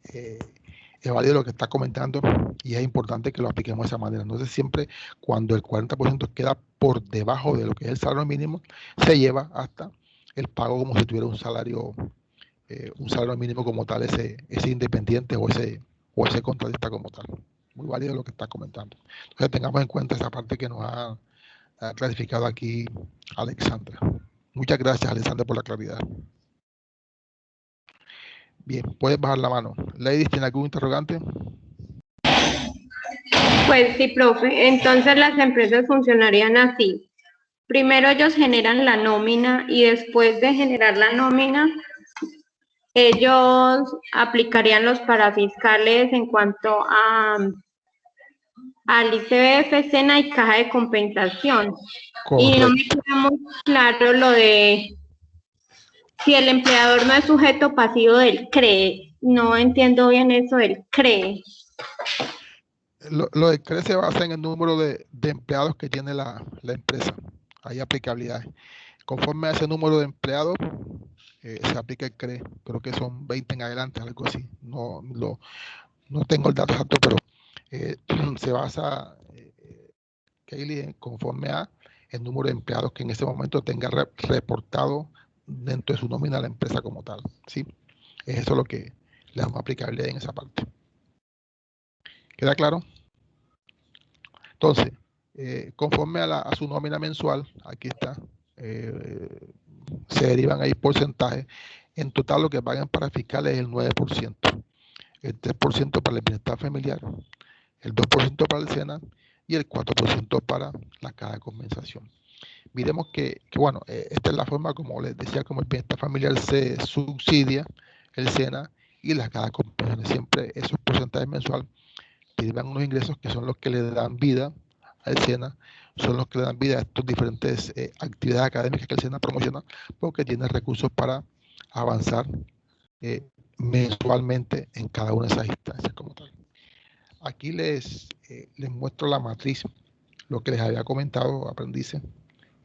Es válido lo que está comentando y es importante que lo apliquemos de esa manera. Entonces, siempre cuando el 40% queda por debajo de lo que es el salario mínimo, se lleva hasta el pago como si tuviera un salario mínimo como tal, ese independiente o ese contratista como tal. Muy válido lo que está comentando. Entonces, tengamos en cuenta esa parte que nos ha clarificado aquí Alexandra. Muchas gracias, Alexandra, por la claridad. Bien, puedes bajar la mano. Ladies, ¿tiene algún interrogante? Pues sí, profe. Entonces las empresas funcionarían así. Primero ellos generan la nómina y después de generar la nómina, ellos aplicarían los parafiscales en cuanto al ICBF, SENA y caja de compensación. Y no me Correcto. queda muy claro lo de si el empleador no es sujeto pasivo del CRE. No entiendo bien eso del CRE. Lo del CRE se basa en el número de empleados que tiene la empresa. Hay aplicabilidades. Conforme a ese número de empleados, se aplica el CRE. Creo que son 20 en adelante, algo así. No tengo el dato exacto, pero se basa, Kaylee, conforme a el número de empleados que en ese momento tenga reportado dentro de su nómina a la empresa como tal. ¿Sí? Es eso lo que le damos aplicabilidad en esa parte. ¿Queda claro? Entonces, conforme a su nómina mensual, aquí está, se derivan ahí porcentajes. En total lo que pagan para fiscales es el 9%, el 3% para el bienestar familiar, el 2% para el SENA y el 4% para la caja de compensación. Miremos que bueno, esta es la forma, como les decía, como el bienestar familiar se subsidia, el SENA y la caja de compensación. Siempre esos porcentajes mensuales derivan unos ingresos que son los que le dan vida al SENA, son los que le dan vida a estas diferentes actividades académicas que el SENA promociona, porque tiene recursos para avanzar mensualmente en cada una de esas instancias como tal. Aquí les muestro la matriz, lo que les había comentado, aprendices,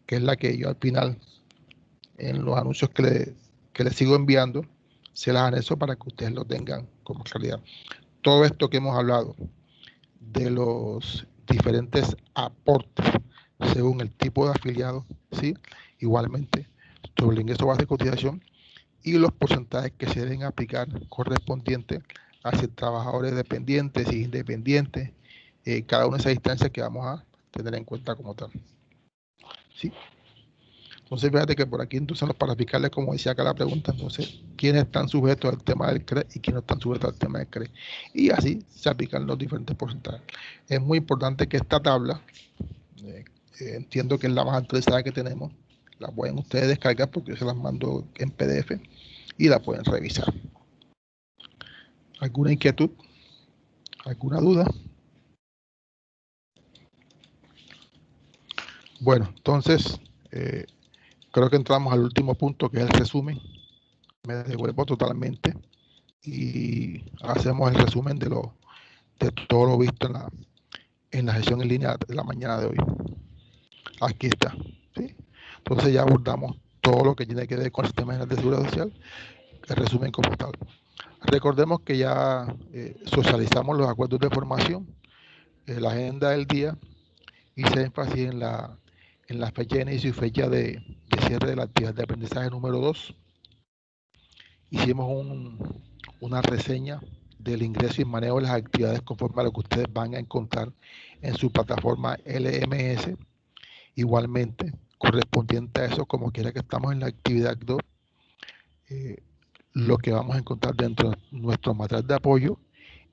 que es la que yo al final, en los anuncios que les sigo enviando, se las anexo para que ustedes lo tengan como claridad. Todo esto que hemos hablado de los diferentes aportes según el tipo de afiliado, ¿sí? Igualmente sobre el ingreso base de cotización y los porcentajes que se deben aplicar correspondientes hacia trabajadores dependientes e independientes, cada una de esas instancias que vamos a tener en cuenta como tal. ¿Sí? Entonces, fíjate que por aquí, entonces, los parafiscales, como decía acá la pregunta, entonces, ¿quiénes están sujetos al tema del CRE y quiénes no están sujetos al tema del CRE? Y así se aplican los diferentes porcentajes. Es muy importante que esta tabla, entiendo que es la más actualizada que tenemos, la pueden ustedes descargar porque yo se las mando en PDF y la pueden revisar. ¿Alguna inquietud? ¿Alguna duda? Bueno, entonces, creo que entramos al último punto, que es el resumen. Me devuelvo totalmente y hacemos el resumen de todo lo visto en la sesión en línea de la mañana de hoy. Aquí está, ¿sí? Entonces ya abordamos todo lo que tiene que ver con el sistema general de seguridad social, el resumen como tal. Recordemos que ya socializamos los acuerdos de formación, la agenda del día, hice énfasis en la fecha de inicio y fecha de cierre de la actividad de aprendizaje número 2. Hicimos una reseña del ingreso y manejo de las actividades conforme a lo que ustedes van a encontrar en su plataforma LMS. Igualmente, correspondiente a eso, como quiera que estamos en la actividad 2, lo que vamos a encontrar dentro de nuestro material de apoyo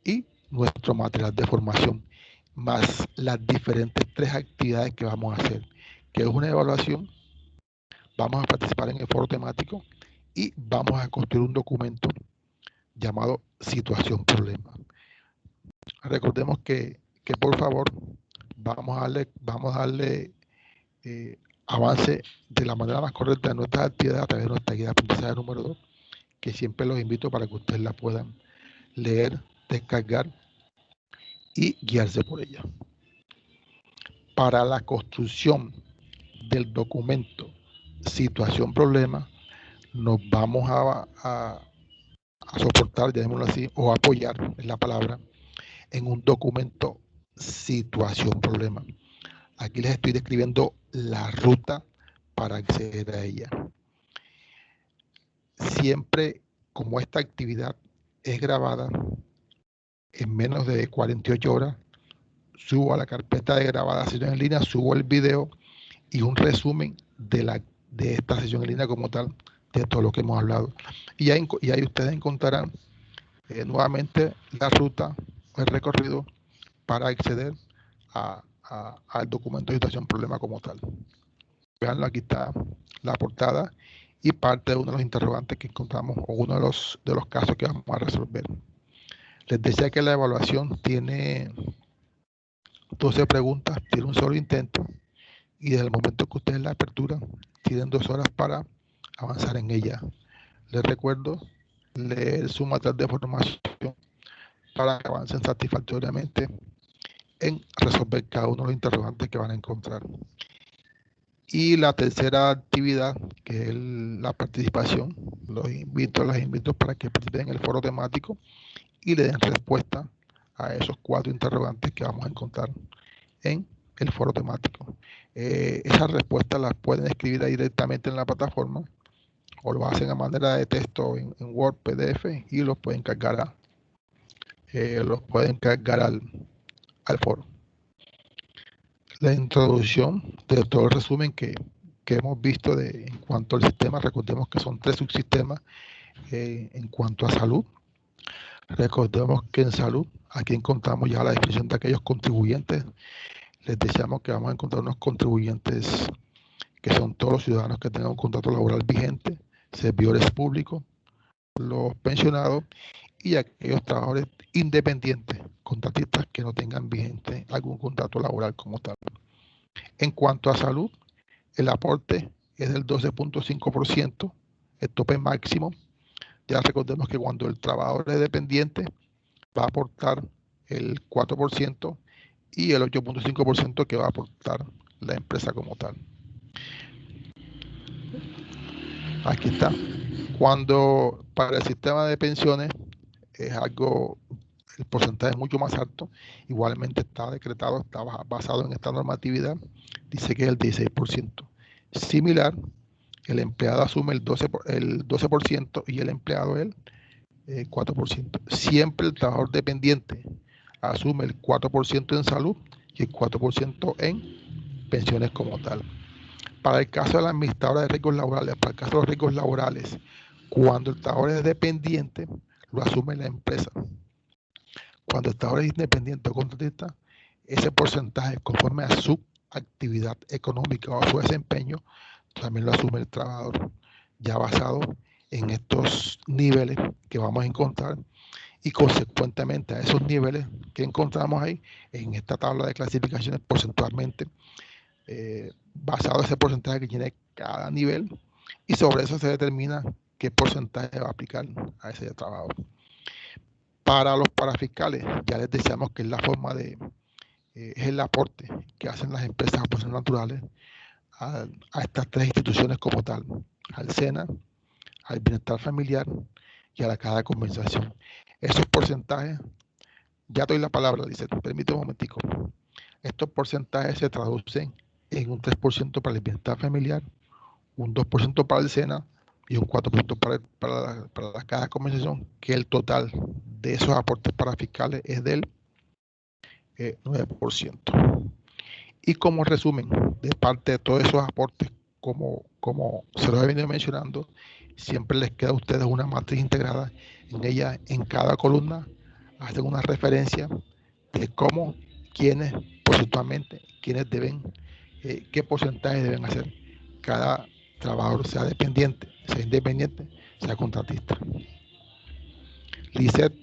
y nuestro material de formación, más las diferentes 3 actividades que vamos a hacer, que es una evaluación, vamos a participar en el foro temático y vamos a construir un documento llamado situación problema. Recordemos que por favor vamos a darle avance de la manera más correcta de nuestras actividades a través de nuestra guía de aprendizaje número 2, que siempre los invito para que ustedes la puedan leer, descargar y guiarse por ella. Para la construcción del documento situación problema, nos vamos a soportar, llamémoslo así, o apoyar, es la palabra, en un documento situación problema. Aquí les estoy describiendo la ruta para acceder a ella. Siempre, como esta actividad es grabada en menos de 48 horas, subo a la carpeta de grabada sesión en línea, subo el video y un resumen de esta sesión en línea como tal, de todo lo que hemos hablado. Y ahí ustedes encontrarán nuevamente la ruta, el recorrido para acceder al documento de situación problema como tal. Veanlo, aquí está la portada y parte de uno de los interrogantes que encontramos o uno de los casos que vamos a resolver. Les decía que la evaluación tiene 12 preguntas, tiene un solo intento y desde el momento que ustedes la apertura tienen 2 horas para avanzar en ella. Les recuerdo leer su material de formación para que avancen satisfactoriamente en resolver cada uno de los interrogantes que van a encontrar. Y la tercera actividad, que es la participación, las invito para que participen en el foro temático y le den respuesta a esos 4 interrogantes que vamos a encontrar en el foro temático. Esas respuestas las pueden escribir ahí directamente en la plataforma o lo hacen a manera de texto en Word, PDF y los pueden cargar al foro. La introducción de todo el resumen que hemos visto en cuanto al sistema. Recordemos que son 3 subsistemas en cuanto a salud. Recordemos que en salud aquí encontramos ya la definición de aquellos contribuyentes. Les decíamos que vamos a encontrar unos contribuyentes que son todos los ciudadanos que tengan un contrato laboral vigente, servidores públicos, los pensionados y aquellos trabajadores independientes, contratistas que no tengan vigente algún contrato laboral como tal. En cuanto a salud, el aporte es del 12.5%, el tope máximo. Ya recordemos que cuando el trabajador es dependiente va a aportar el 4% y el 8.5% que va a aportar la empresa como tal. Aquí está. Cuando para el sistema de pensiones es el porcentaje es mucho más alto, igualmente está decretado, está basado en esta normatividad, dice que es el 16%. Similar, el empleado asume el 12% y el empleado el 4%. Siempre el trabajador dependiente asume el 4% en salud y el 4% en pensiones como tal. Para el caso de la administradora de riesgos laborales, para el caso de los riesgos laborales, cuando el trabajador es dependiente, lo asume la empresa. Cuando el trabajador es independiente o contratista, ese porcentaje, conforme a su actividad económica o a su desempeño, también lo asume el trabajador, ya basado en estos niveles que vamos a encontrar y consecuentemente a esos niveles que encontramos ahí en esta tabla de clasificaciones porcentualmente, basado en ese porcentaje que tiene cada nivel, y sobre eso se determina qué porcentaje va a aplicar a ese trabajo. Para los parafiscales, ya les decíamos que es la forma es el aporte que hacen las empresas a personas naturales a estas 3 instituciones como tal, al SENA, al bienestar familiar y a la caja de compensación. Esos porcentajes, ya doy la palabra, dice, permítame un momentico. Estos porcentajes se traducen en un 3% para el bienestar familiar, un 2% para el SENA y un 4% para la caja de compensación, que el total de esos aportes para fiscales es del 9%. Y como resumen de parte de todos esos aportes, como se los he venido mencionando, siempre les queda a ustedes una matriz integrada. En ella, en cada columna, hacen una referencia de cómo, quiénes, porcentualmente, quiénes deben, qué porcentaje deben hacer cada trabajador, sea dependiente, sea independiente, sea contratista. Lisette,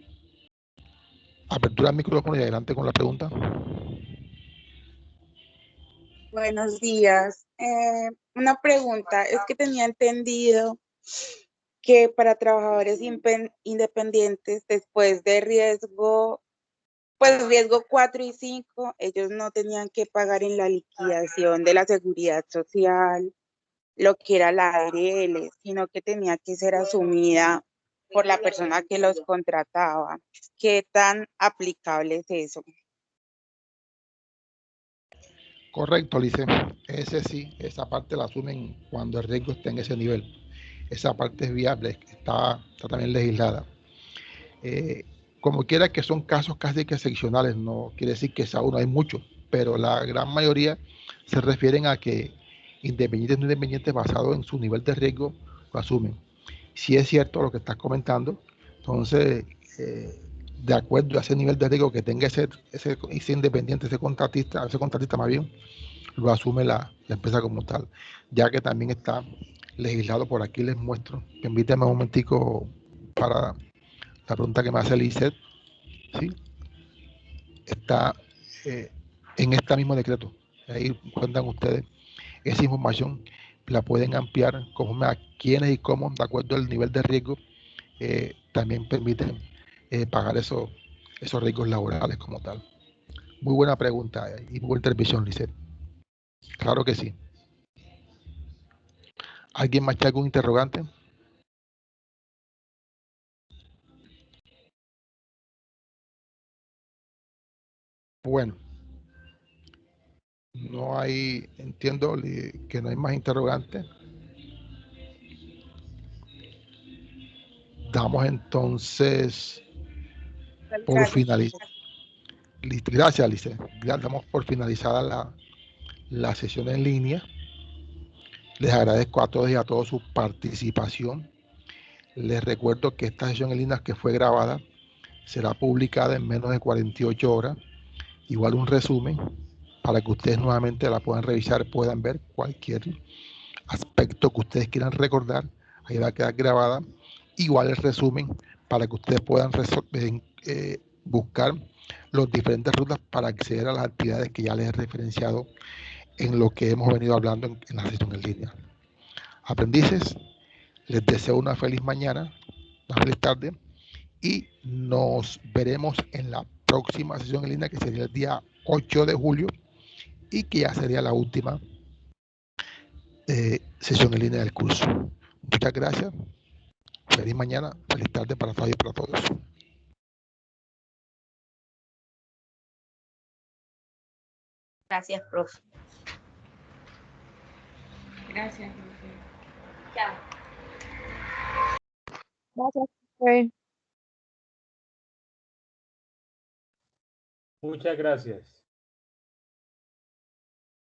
apertura del micrófono y adelante con la pregunta. Buenos días. Una pregunta, es que tenía entendido que para trabajadores independientes, después de riesgo, pues riesgo 4 y 5, ellos no tenían que pagar en la liquidación de la seguridad social lo que era la ARL, sino que tenía que ser asumida por la persona que los contrataba. ¿Qué tan aplicable es eso? Correcto, Lice. Ese sí, esa parte la asumen cuando el riesgo está en ese nivel. Esa parte es viable, está también legislada. Como quiera que son casos casi que excepcionales, no quiere decir que sea uno, hay muchos, pero la gran mayoría se refieren a que independientes o no independientes basado en su nivel de riesgo lo asumen. Si es cierto lo que estás comentando, entonces, de acuerdo a ese nivel de riesgo que tenga ese independiente, ese contratista más bien, lo asume la empresa como tal, ya que también está legislado por aquí. Les muestro, permíteme un momentico para la pregunta que me hace Lizeth, ¿sí? Está en este mismo decreto, ahí cuentan ustedes esa información, la pueden ampliar conforme a quiénes y cómo, de acuerdo al nivel de riesgo, también permiten pagar esos riesgos laborales como tal. Muy buena pregunta y muy buena intervención, Lizeth. Claro que sí. ¿Alguien más tiene algún interrogante? Bueno, no hay, entiendo que no hay más interrogantes. Damos entonces por finalizar. Gracias, Alice. Damos por finalizada la sesión en línea. Les agradezco a todos y a todos su participación. Les recuerdo que esta sesión en línea que fue grabada será publicada en menos de 48 horas. Igual un resumen para que ustedes nuevamente la puedan revisar, puedan ver cualquier aspecto que ustedes quieran recordar. Ahí va a quedar grabada. Igual el resumen para que ustedes puedan buscar las diferentes rutas para acceder a las actividades que ya les he referenciado en lo que hemos venido hablando en la sesión en línea. Aprendices, les deseo una feliz mañana, una feliz tarde y nos veremos en la próxima sesión en línea, que sería el día 8 de julio y que ya sería la última sesión en línea del curso. Muchas gracias. Feliz mañana, feliz tarde para todos y para todos. Gracias, profe. Gracias, profe. Chao. Gracias, profe. Muchas gracias.